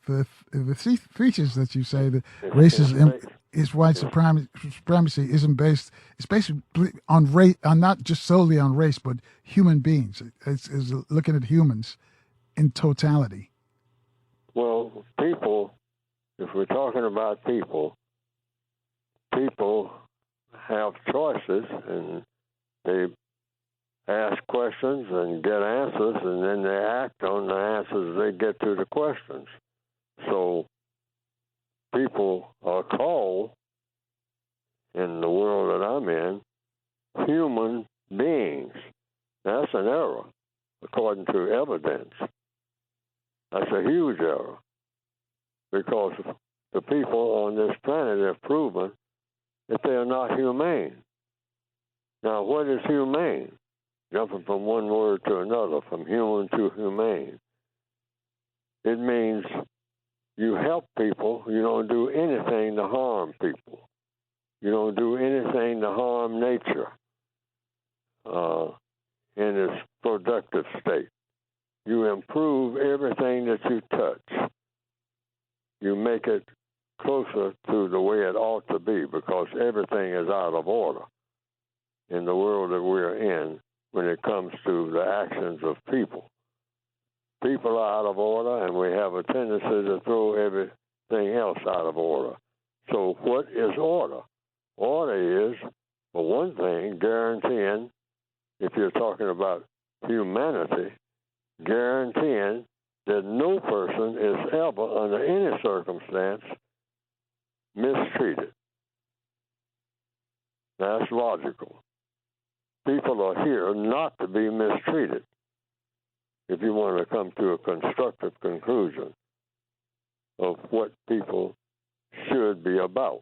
features that you say that racism is white supremacy isn't based. It's basically on race, on not just solely on race, but human beings. It's looking at humans in totality. Well, people, if we're talking about people have choices, and they ask questions and get answers, and then they act on the answers they get to the questions. So people are called, in the world that I'm in, human beings. That's an error, according to evidence. That's a huge error, because the people on this planet have proven that they are not humane. Now, what is humane? Jumping from one word to another, from human to humane. It means you help people. You don't do anything to harm people. You don't do anything to harm nature in its productive state. You improve everything that you touch. You make it closer to the way it ought to be, because everything is out of order in the world that we're in when it comes to the actions of people. People are out of order, and we have a tendency to throw everything else out of order. So what is order? Order is, for one thing, guaranteeing, if you're talking about humanity, guaranteeing that no person is ever, under any circumstance, mistreated. That's logical. People are here not to be mistreated, if you want to come to a constructive conclusion of what people should be about.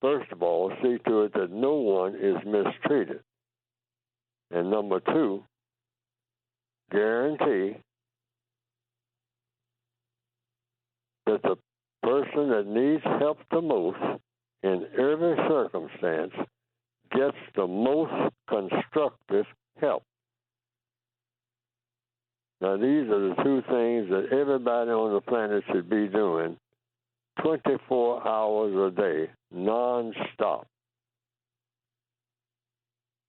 First of all, see to it that no one is mistreated. And number two, guarantee that the person that needs help the most in every circumstance gets the most constructive help. Now, these are the two things that everybody on the planet should be doing 24 hours a day, non-stop.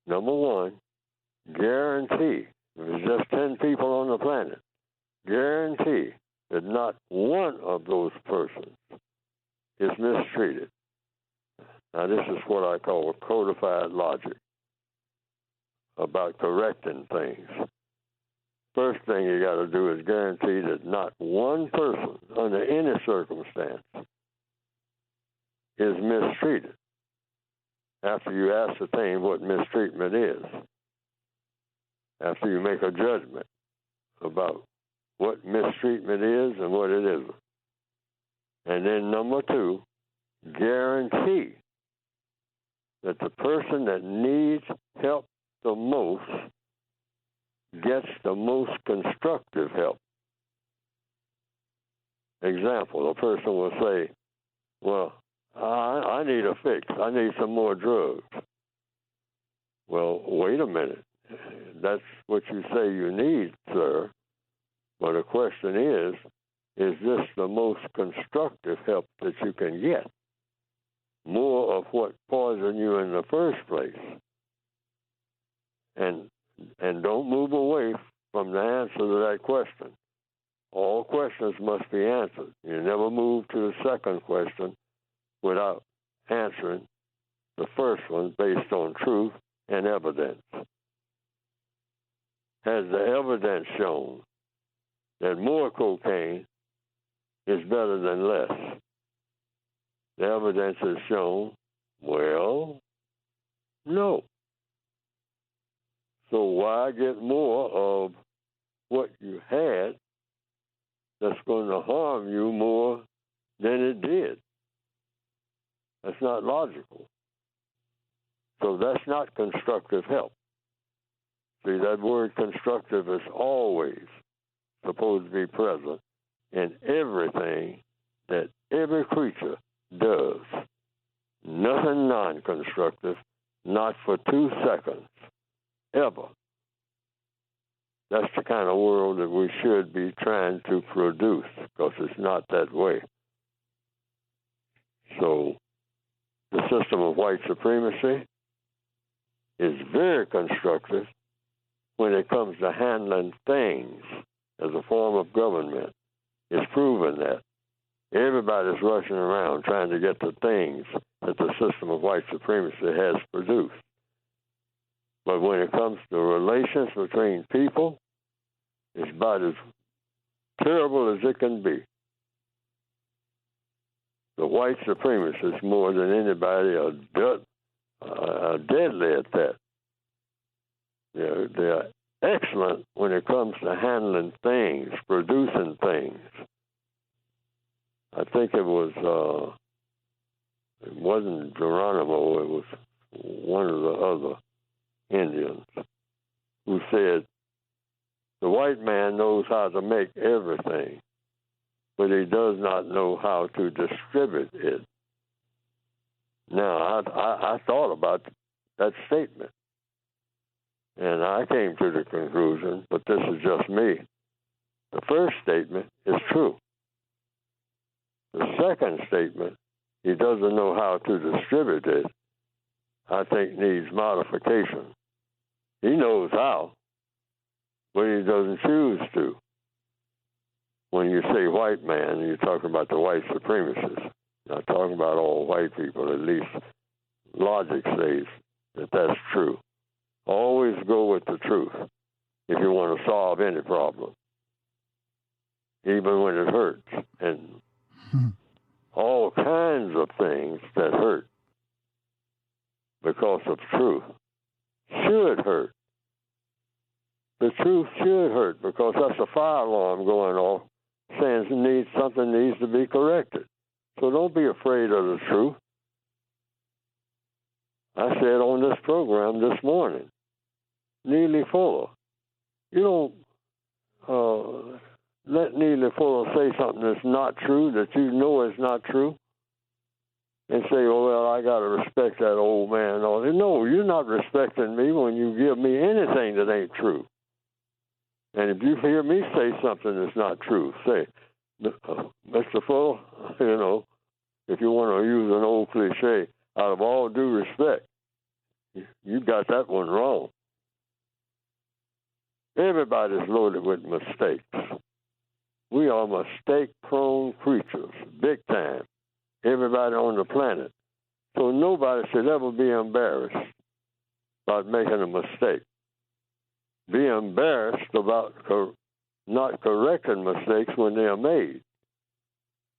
Number one, guarantee, if it's just 10 people on the planet, guarantee that not one of those persons is mistreated. Now, this is what I call codified logic about correcting things. First thing you got to do is guarantee that not one person, under any circumstance, is mistreated after you ascertain what mistreatment is, after you make a judgment about what mistreatment is and what it isn't. And then number two, guarantee that the person that needs help the most gets the most constructive help. Example, a person will say, well, I need a fix. I need some more drugs. Well, wait a minute. That's what you say you need, sir. But the question is this the most constructive help that you can get? More of what poisoned you in the first place. And don't move away from the answer to that question. All questions must be answered. You never move to the second question without answering the first one based on truth and evidence. Has the evidence shown that more cocaine is better than less? The evidence has shown, well, no. So why get more of what you had that's going to harm you more than it did? That's not logical. So that's not constructive help. See, that word constructive is always supposed to be present in everything that every creature does. Nothing non-constructive, not for 2 seconds, ever. That's the kind of world that we should be trying to produce, because it's not that way. So the system of white supremacy is very constructive when it comes to handling things as a form of government. It's proven that. Everybody's rushing around trying to get the things that the system of white supremacy has produced. But when it comes to relations between people, it's about as terrible as it can be. The white supremacists, more than anybody, are deadly at that. They're excellent when it comes to handling things, producing things. I think it wasn't Geronimo, it was one of the other Indians who said, the white man knows how to make everything, but he does not know how to distribute it. Now, I thought about that statement, and I came to the conclusion, but this is just me. The first statement is true. The second statement, he doesn't know how to distribute it, I think needs modification. He knows how, but he doesn't choose to. When you say white man, you're talking about the white supremacists. Not talking about all white people, at least logic says that that's true. Always go with the truth if you want to solve any problem, even when it hurts. And all kinds of things that hurt because of truth should hurt. The truth should hurt because that's a fire alarm going off saying something needs to be corrected. So don't be afraid of the truth. I said on this program this morning, Neely Fuller, you don't let Neely Fuller say something that's not true, that you know is not true, and say, oh, well, I got to respect that old man. No, you're not respecting me when you give me anything that ain't true. And if you hear me say something that's not true, say, Mr. Fuller, if you want to use an old cliche, out of all due respect, you got that one wrong. Everybody's loaded with mistakes. We are mistake-prone creatures, big time. Everybody on the planet. So nobody should ever be embarrassed about making a mistake. Be embarrassed about not correcting mistakes when they are made.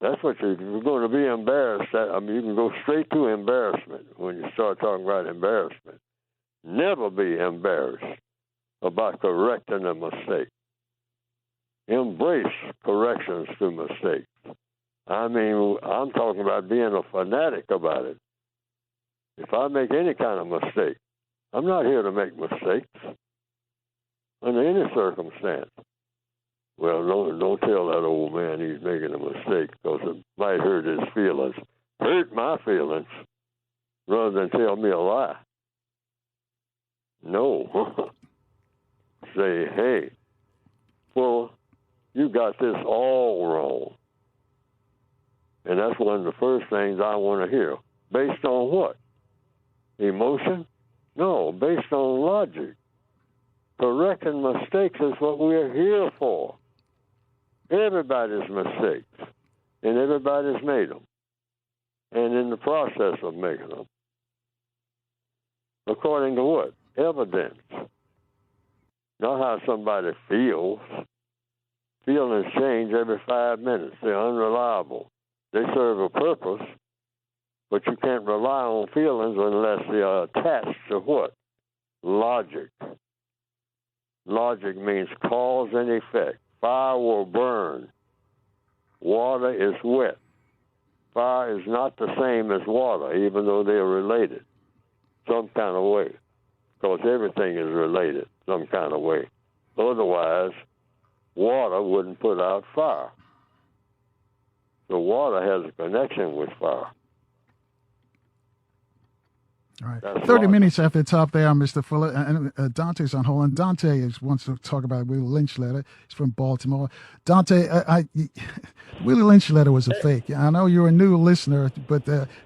That's what you're going to be embarrassed at. I mean, you can go straight to embarrassment when you start talking about embarrassment. Never be embarrassed about correcting a mistake. Embrace corrections to mistakes. I mean, I'm talking about being a fanatic about it. If I make any kind of mistake, I'm not here to make mistakes under any circumstance. Well, don't tell that old man he's making a mistake because it might hurt his feelings. Hurt my feelings rather than tell me a lie. No. Say, hey, well, you got this all wrong. And that's one of the first things I want to hear. Based on what? Emotion? No, based on logic. Correcting mistakes is what we're here for. Everybody's mistakes, and everybody's made them, and in the process of making them. According to what? Evidence. Not how somebody feels. Feelings change every 5 minutes. They're unreliable. They serve a purpose, but you can't rely on feelings unless they are attached to what? Logic. Logic means cause and effect. Fire will burn. Water is wet. Fire is not the same as water, even though they are related some kind of way, because everything is related some kind of way. Otherwise, water wouldn't put out fire. So water has a connection with fire. All right. That's 30 logic. minutes after the top there, Mr. Fuller. And Dante's on hold. And Dante wants to talk about Willie Lynch letter. He's from Baltimore. Dante, Willie Lynch letter was a fake. I know you're a new listener, but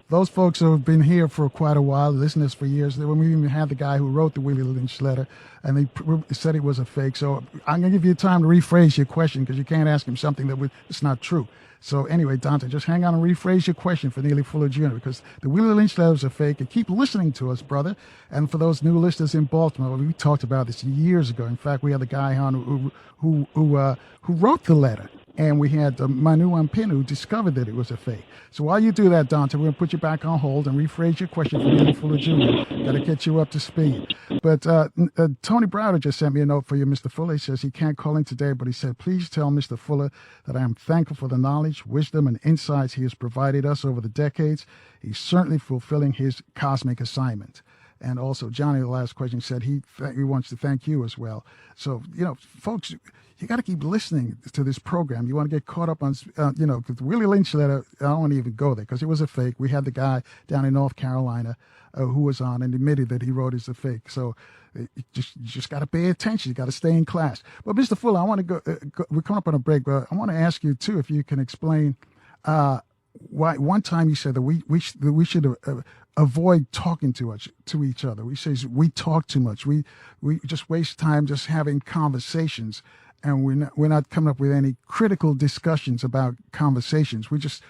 those folks who have been here for quite a while, listeners for years, when we even had the guy who wrote the Willie Lynch letter, and they said it was a fake. So I'm going to give you time to rephrase your question, because you can't ask him something that's not true. So anyway, Dante, just hang on and rephrase your question for Neely Fuller Jr., because the Willie Lynch letters are fake. And keep listening to us, brother. And for those new listeners in Baltimore, we talked about this years ago. In fact, we had the guy on who wrote the letter. And we had Manu Ampin, who discovered that it was a fake. So while you do that, Dante, we're going to put you back on hold and rephrase your question for Neely Fuller Jr. Got to get you up to speed. But Tony Browder just sent me a note for you, Mr. Fuller. He says he can't call in today, but he said, please tell Mr. Fuller that I am thankful for the knowledge, wisdom, and insights he has provided us over the decades. He's certainly fulfilling his cosmic assignment. And also, Johnny, the last question, said he wants to thank you as well. So, folks, you got to keep listening to this program. You want to get caught up on, the Willie Lynch letter. I don't want to even go there because it was a fake. We had the guy down in North Carolina who was on and admitted that he wrote it as a fake. So you just got to pay attention. You got to stay in class. But Mr. Fuller, I want to go. We're coming up on a break, but I want to ask you too if you can explain why. One time you said that we should avoid talking to each other. We say we talk too much. We just waste time just having conversations, and we're not coming up with any critical discussions about conversations. We just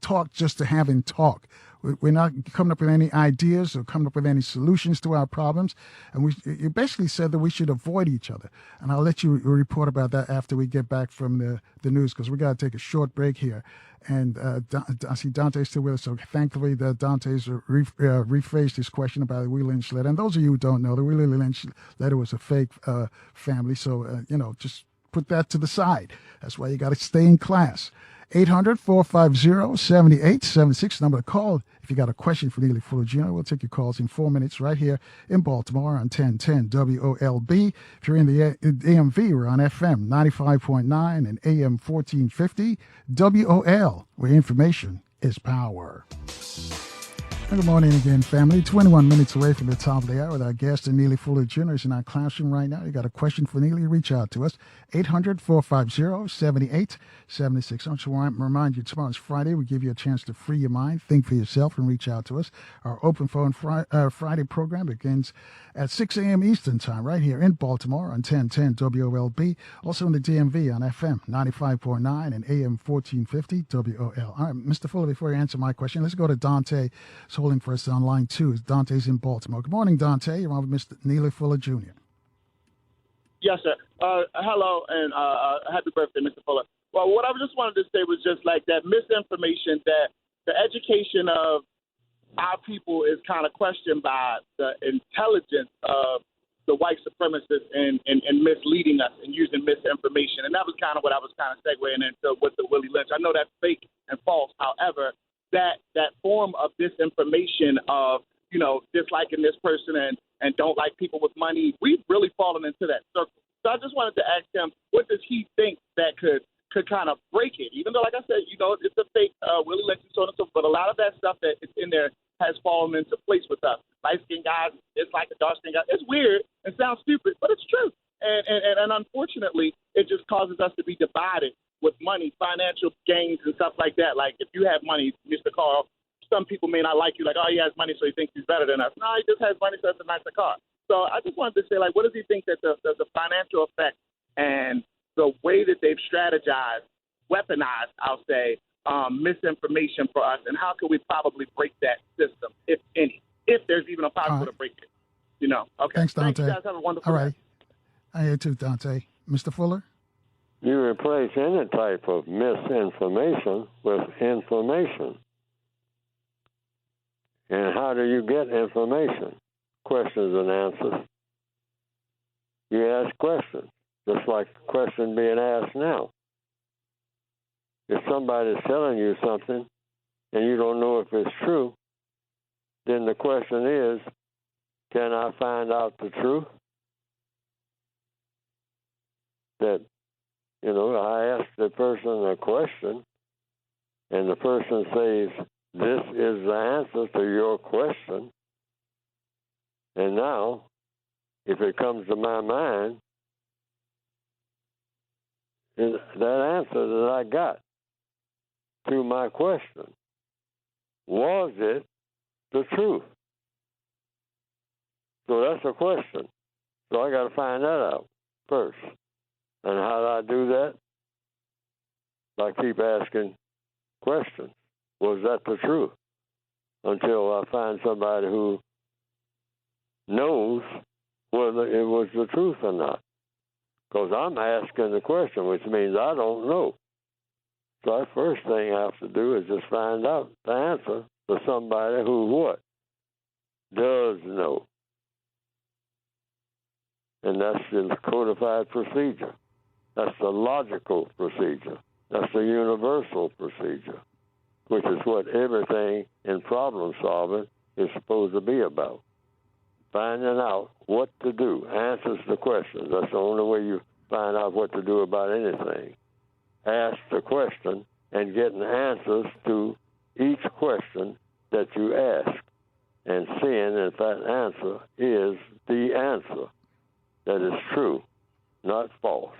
talk just to having talk. We're not coming up with any ideas or coming up with any solutions to our problems. And you basically said that we should avoid each other. And I'll let you report about that after we get back from the news, because we got to take a short break here. And I see Dante's still with us, so thankfully that Dante's rephrased his question about the Willie Lynch letter. And those of you who don't know, the Willie Lynch letter was a fake family, so just put that to the side. That's why you got to stay in class. 800-450-7876, number to call if you got a question for Neely Fuller Jr. We'll take your calls in 4 minutes right here in Baltimore on 1010 WOLB. If you're in the DMV, we're on FM 95.9 and AM 1450 WOL, where information is power. Good morning again, family. 21 minutes away from the top of the hour with our guest, Neely Fuller Jr. is in our classroom right now. You got a question for Neely, reach out to us. 800-450-7876. I just want to remind you, tomorrow's Friday. We give you a chance to free your mind, think for yourself, and reach out to us. Our Open Phone Friday program begins at 6 a.m. Eastern Time right here in Baltimore on 1010 WOLB. Also in the DMV on FM 95.9 and AM 1450 WOL. All right, Mr. Fuller, before you answer my question, let's go to Dante. Holding for us on line 2. Dante's in Baltimore. Good morning, Dante. You're on with Mr. Neely Fuller Jr. Yes, sir. Hello, and happy birthday, Mr. Fuller. Well, what I just wanted to say was just like that misinformation, that the education of our people is kind of questioned by the intelligence of the white supremacists and misleading us and using misinformation. And that was kind of what I was kind of segueing into with the Willie Lynch. I know that's fake and false. However, that form of disinformation of, disliking this person and don't like people with money, we've really fallen into that circle. So I just wanted to ask him, what does he think that could kind of break it? Even though, like I said, it's a fake Willie Lynch and so on and so forth, but a lot of that stuff that is in there has fallen into place with us. Light-skinned guys, it's like a dark-skinned guy. It's weird and sounds stupid, but it's true. And unfortunately, it just causes us to be divided with money, financial gains and stuff like that. Like if you have money, Mr. Carl, some people may not like you, like, oh, he has money, so he thinks he's better than us. No, he just has money, so it's a nicer car. So I just wanted to say, like, what does he think that the financial effect and the way that they've strategized, weaponized, I'll say, misinformation for us, and how can we probably break that system, if any, if there's even a possible to break it? Okay. Thanks, Dante. Thank you guys. Have a wonderful All right. day. I hear too, Dante. Mr. Fuller? You replace any type of misinformation with information. And how do you get information? Questions and answers. You ask questions, just like the question being asked now. If somebody's telling you something and you don't know if it's true, then the question is, can I find out the truth? That, I asked the person a question, and the person says, this is the answer to your question. And now, if it comes to my mind, is that answer that I got to my question, was it the truth? So that's a question. So I got to find that out first. And how do I do that? I keep asking questions. Was that the truth? Until I find somebody who knows whether it was the truth or not. Because I'm asking the question, which means I don't know. So the first thing I have to do is just find out the answer to somebody who what? Does know. And that's the codified procedure. That's the logical procedure. That's the universal procedure, which is what everything in problem solving is supposed to be about. Finding out what to do, answers the questions. That's the only way you find out what to do about anything. Ask the question and getting answers to each question that you ask, and seeing if that answer is the answer that is true, not false.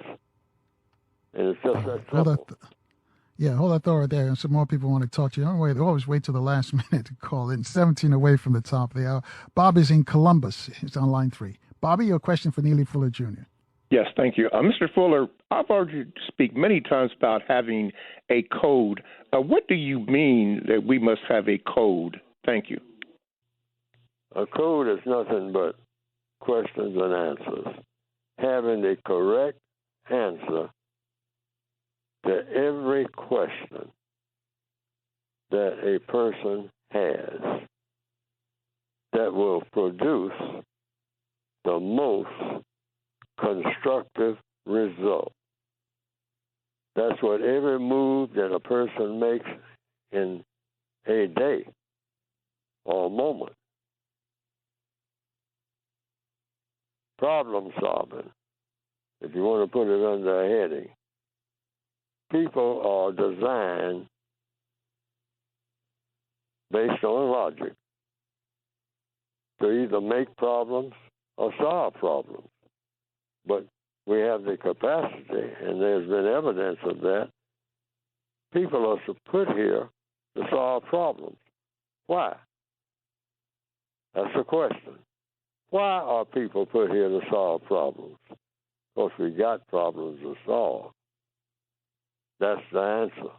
And it's just that simple. Hold that thought right there. And some more people want to talk to you. They always wait till the last minute to call in. 17 away from the top of the hour. Bob is in Columbus. He's on line 3. Bobby, your question for Neely Fuller Jr. Yes, thank you. Mr. Fuller, I've heard you speak many times about having a code. What do you mean that we must have a code? Thank you. A code is nothing but questions and answers. Having the correct answer to every question that a person has that will produce the most constructive result. That's what every move that a person makes in a day or a moment. Problem solving, if you want to put it under a heading. People are designed based on logic to either make problems or solve problems. But we have the capacity, and there's been evidence of that. People are put here to solve problems. Why? That's the question. Why are people put here to solve problems? Because we got problems to solve. That's the answer.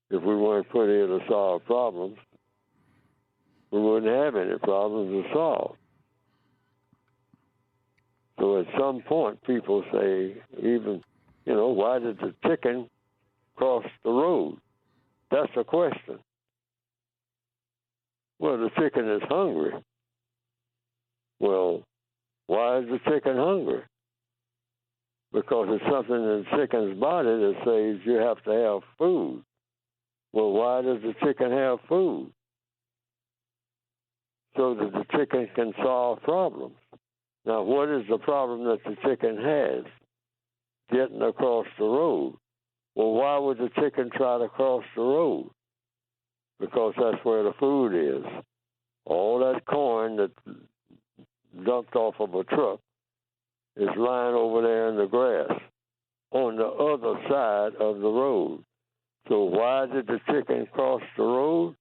If we weren't put here to solve problems, we wouldn't have any problems to solve. So at some point, people say, even, why did the chicken cross the road? That's a question. Well, the chicken is hungry. Well, why is the chicken hungry? Because it's something in the chicken's body that says you have to have food. Well, why does the chicken have food? So that the chicken can solve problems. Now, what is the problem that the chicken has? Getting across the road. Well, why would the chicken try to cross the road? Because that's where the food is. All that corn that's dumped off of a truck is lying over there in the grass on the other side of the road. So why did the chicken cross the road?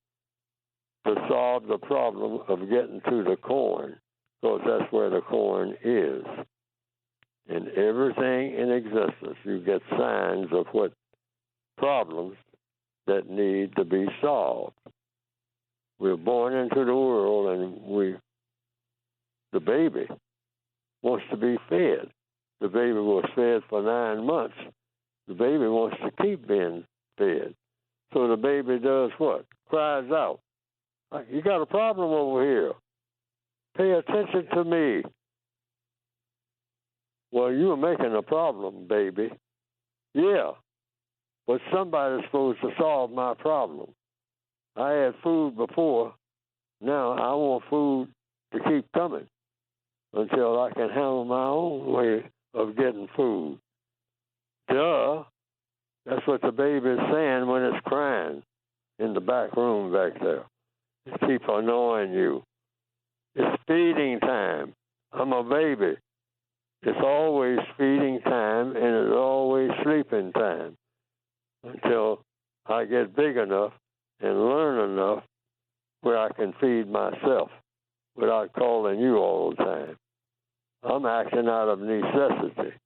To solve the problem of getting to the corn, because that's where the corn is. In everything in existence, you get signs of what problems that need to be solved. We're born into the world, and the baby wants to be fed. The baby was fed for 9 months. The baby wants to keep being fed. So the baby does what? Cries out, "You got a problem over here. Pay attention to me." Well, you were making a problem, baby. Yeah, but somebody's supposed to solve my problem. I had food before. Now I want food to keep coming until I can handle my own way of getting food. Duh. That's what the baby is saying when it's crying in the back room back there. It keeps annoying you. It's feeding time. I'm a baby. It's always feeding time, and it's always sleeping time until I get big enough and learn enough where I can feed myself without calling you all the time. I'm acting out of necessity.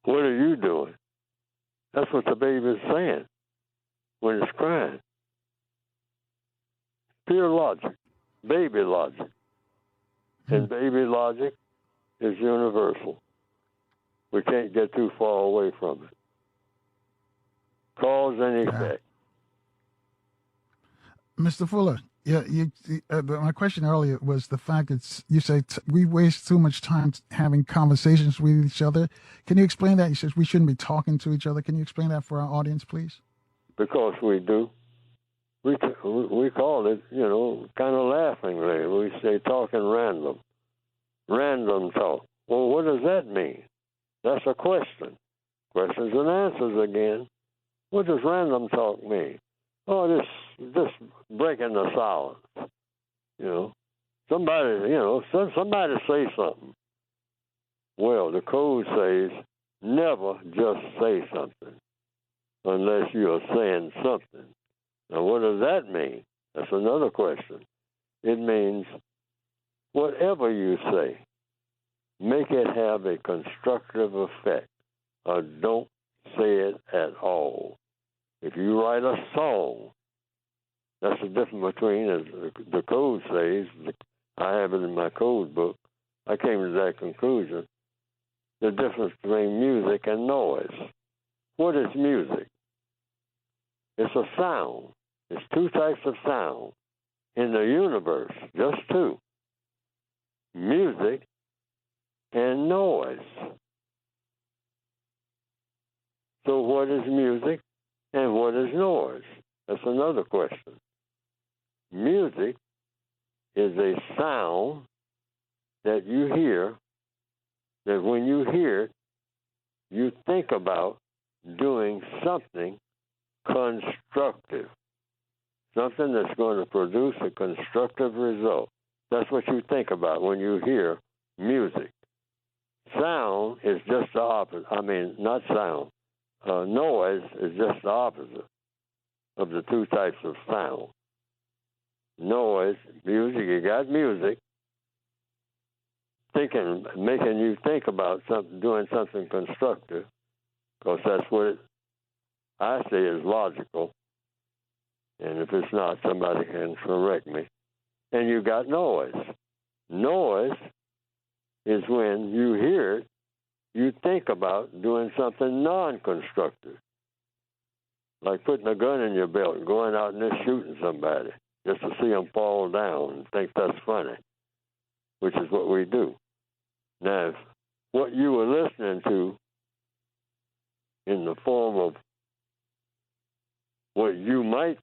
What are you doing? That's what the baby's saying when it's crying. Pure logic, baby logic. And baby logic is universal. We can't get too far away from it. Cause and effect. Mr. Fuller, my question earlier was the fact that you say we waste too much time having conversations with each other. Can you explain that? You said we shouldn't be talking to each other. Can you explain that for our audience, please? Because we do. We call it, kind of laughingly. We say talking random. Random talk. Well, what does that mean? That's a question. Questions and answers again. What does random talk mean? Oh, this breaking the silence. Somebody say something. Well, the code says never just say something unless you are saying something. Now, what does that mean? That's another question. It means whatever you say, make it have a constructive effect, or don't say it at all. If you write a song, that's the difference between, as the code says, I have it in my code book, I came to that conclusion, the difference between music and noise. What is music? It's a sound. It's two types of sound in the universe, just two. Music and noise. So what is music and what is noise? That's another question. Music is a sound that you hear, that when you hear it, you think about doing something constructive, something that's going to produce a constructive result. That's what you think about when you hear music. Sound is just the opposite. Not sound. Noise is just the opposite of the two types of sound. Noise, music, you got music, making you think about something, doing something constructive, because that's what I say is logical. And if it's not, somebody can correct me. And you got noise. Noise is when you hear it, you think about doing something non-constructive, like putting a gun in your belt and going out and just shooting somebody just to see them fall down and think that's funny, which is what we do. Now, if what you were listening to in the form of what you might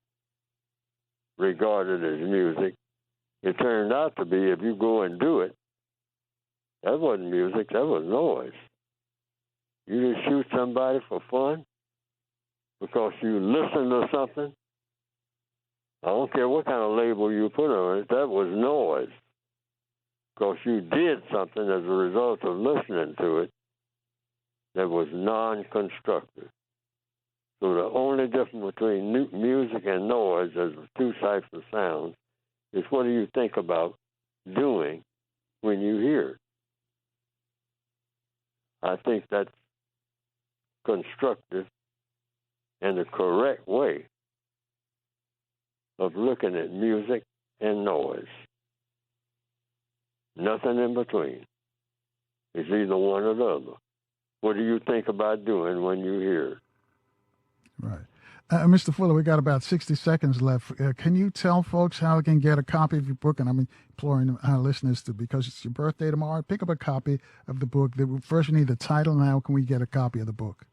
regard it as music, it turned out to be, if you go and do it, that wasn't music, that was noise. You just shoot somebody for fun because you listen to something. I don't care what kind of label you put on it, that was noise. Because you did something as a result of listening to it that was non-constructive. So the only difference between music and noise as two types of sounds is what do you think about doing when you hear it. I think that's constructive and the correct way of looking at music and noise. Nothing in between. It's either one or the other. What do you think about doing when you hear it? Right. Mr. Fuller, we got about 60 seconds left. Can you tell folks how they can get a copy of your book? And I'm imploring our listeners to, because it's your birthday tomorrow, pick up a copy of the book. First, you need the title. Now, can we get a copy of the book?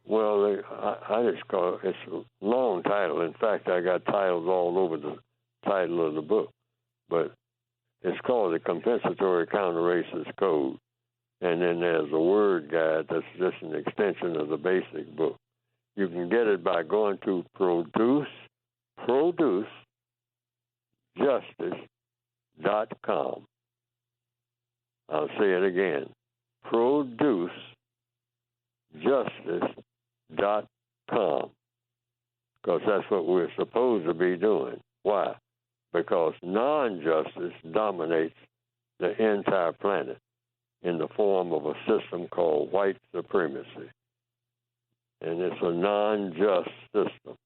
Well, I just call it, it's a long title. In fact, I got titles all over the title of the book. But it's called the Compensatory Counter-Racist Code. And then there's a word guide that's just an extension of the basic book. You can get it by going to producejustice.com. I'll say it again. Producejustice.com. Because that's what we're supposed to be doing. Why? Because non-justice dominates the entire planet in the form of a system called white supremacy. And it's a non-just system.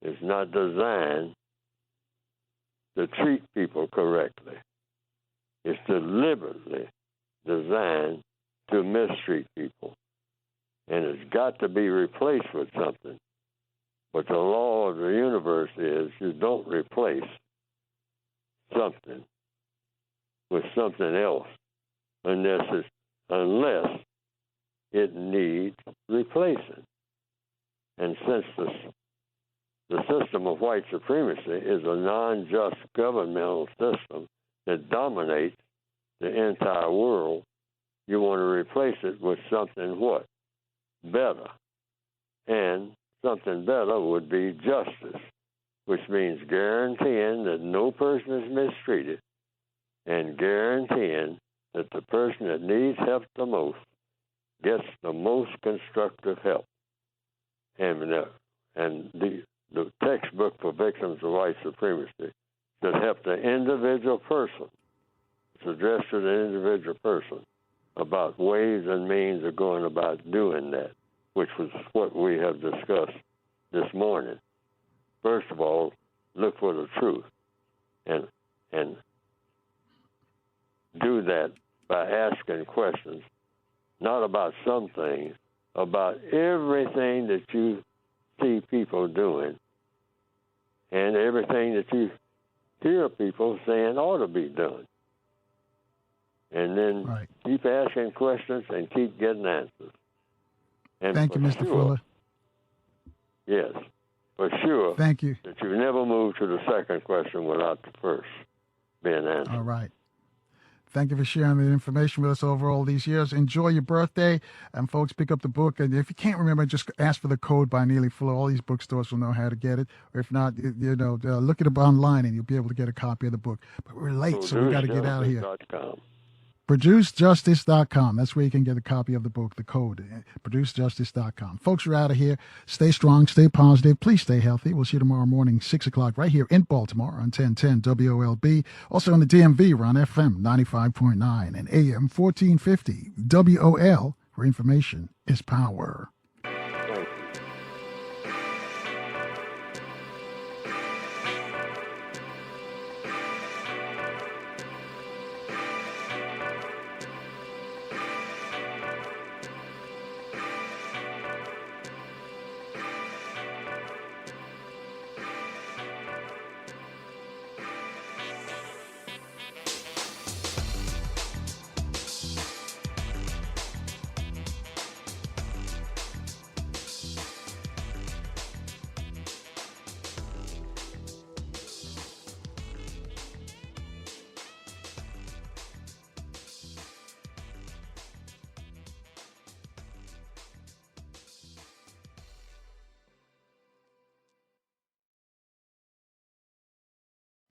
It's not designed to treat people correctly. It's deliberately designed to mistreat people. And it's got to be replaced with something. But the law of the universe is you don't replace something with something else unless it needs replacing. And since the system of white supremacy is a non-just governmental system that dominates the entire world, you want to replace it with something what? Better. And something better would be justice, which means guaranteeing that no person is mistreated and guaranteeing that the person that needs help the most gets the most constructive help. And the textbook for victims of white supremacy should help the individual person. It's addressed to the individual person about ways and means of going about doing that, which was what we have discussed this morning. First of all, look for the truth and do that by asking questions, not about some things, about everything that you see people doing and everything that you hear people saying ought to be done. And then keep asking questions and keep getting answers. And thank you, Mr. Fuller. Yes, for sure. Thank you. That you never move to the second question without the first being answered. All right. Thank you for sharing the information with us over all these years. Enjoy your birthday. And folks, pick up the book. And if you can't remember, just ask for the code by Neely Fuller. All these bookstores will know how to get it. Or if not, look it up online and you'll be able to get a copy of the book. But we're late, so we got to get out of here. ProduceJustice.com. That's where you can get a copy of the book, the code, ProduceJustice.com. Folks, we're out of here. Stay strong, stay positive. Please stay healthy. We'll see you tomorrow morning, 6 o'clock, right here in Baltimore on 1010 WOLB. Also on the DMV, we're on FM 95.9 and AM 1450 WOL, where information is power.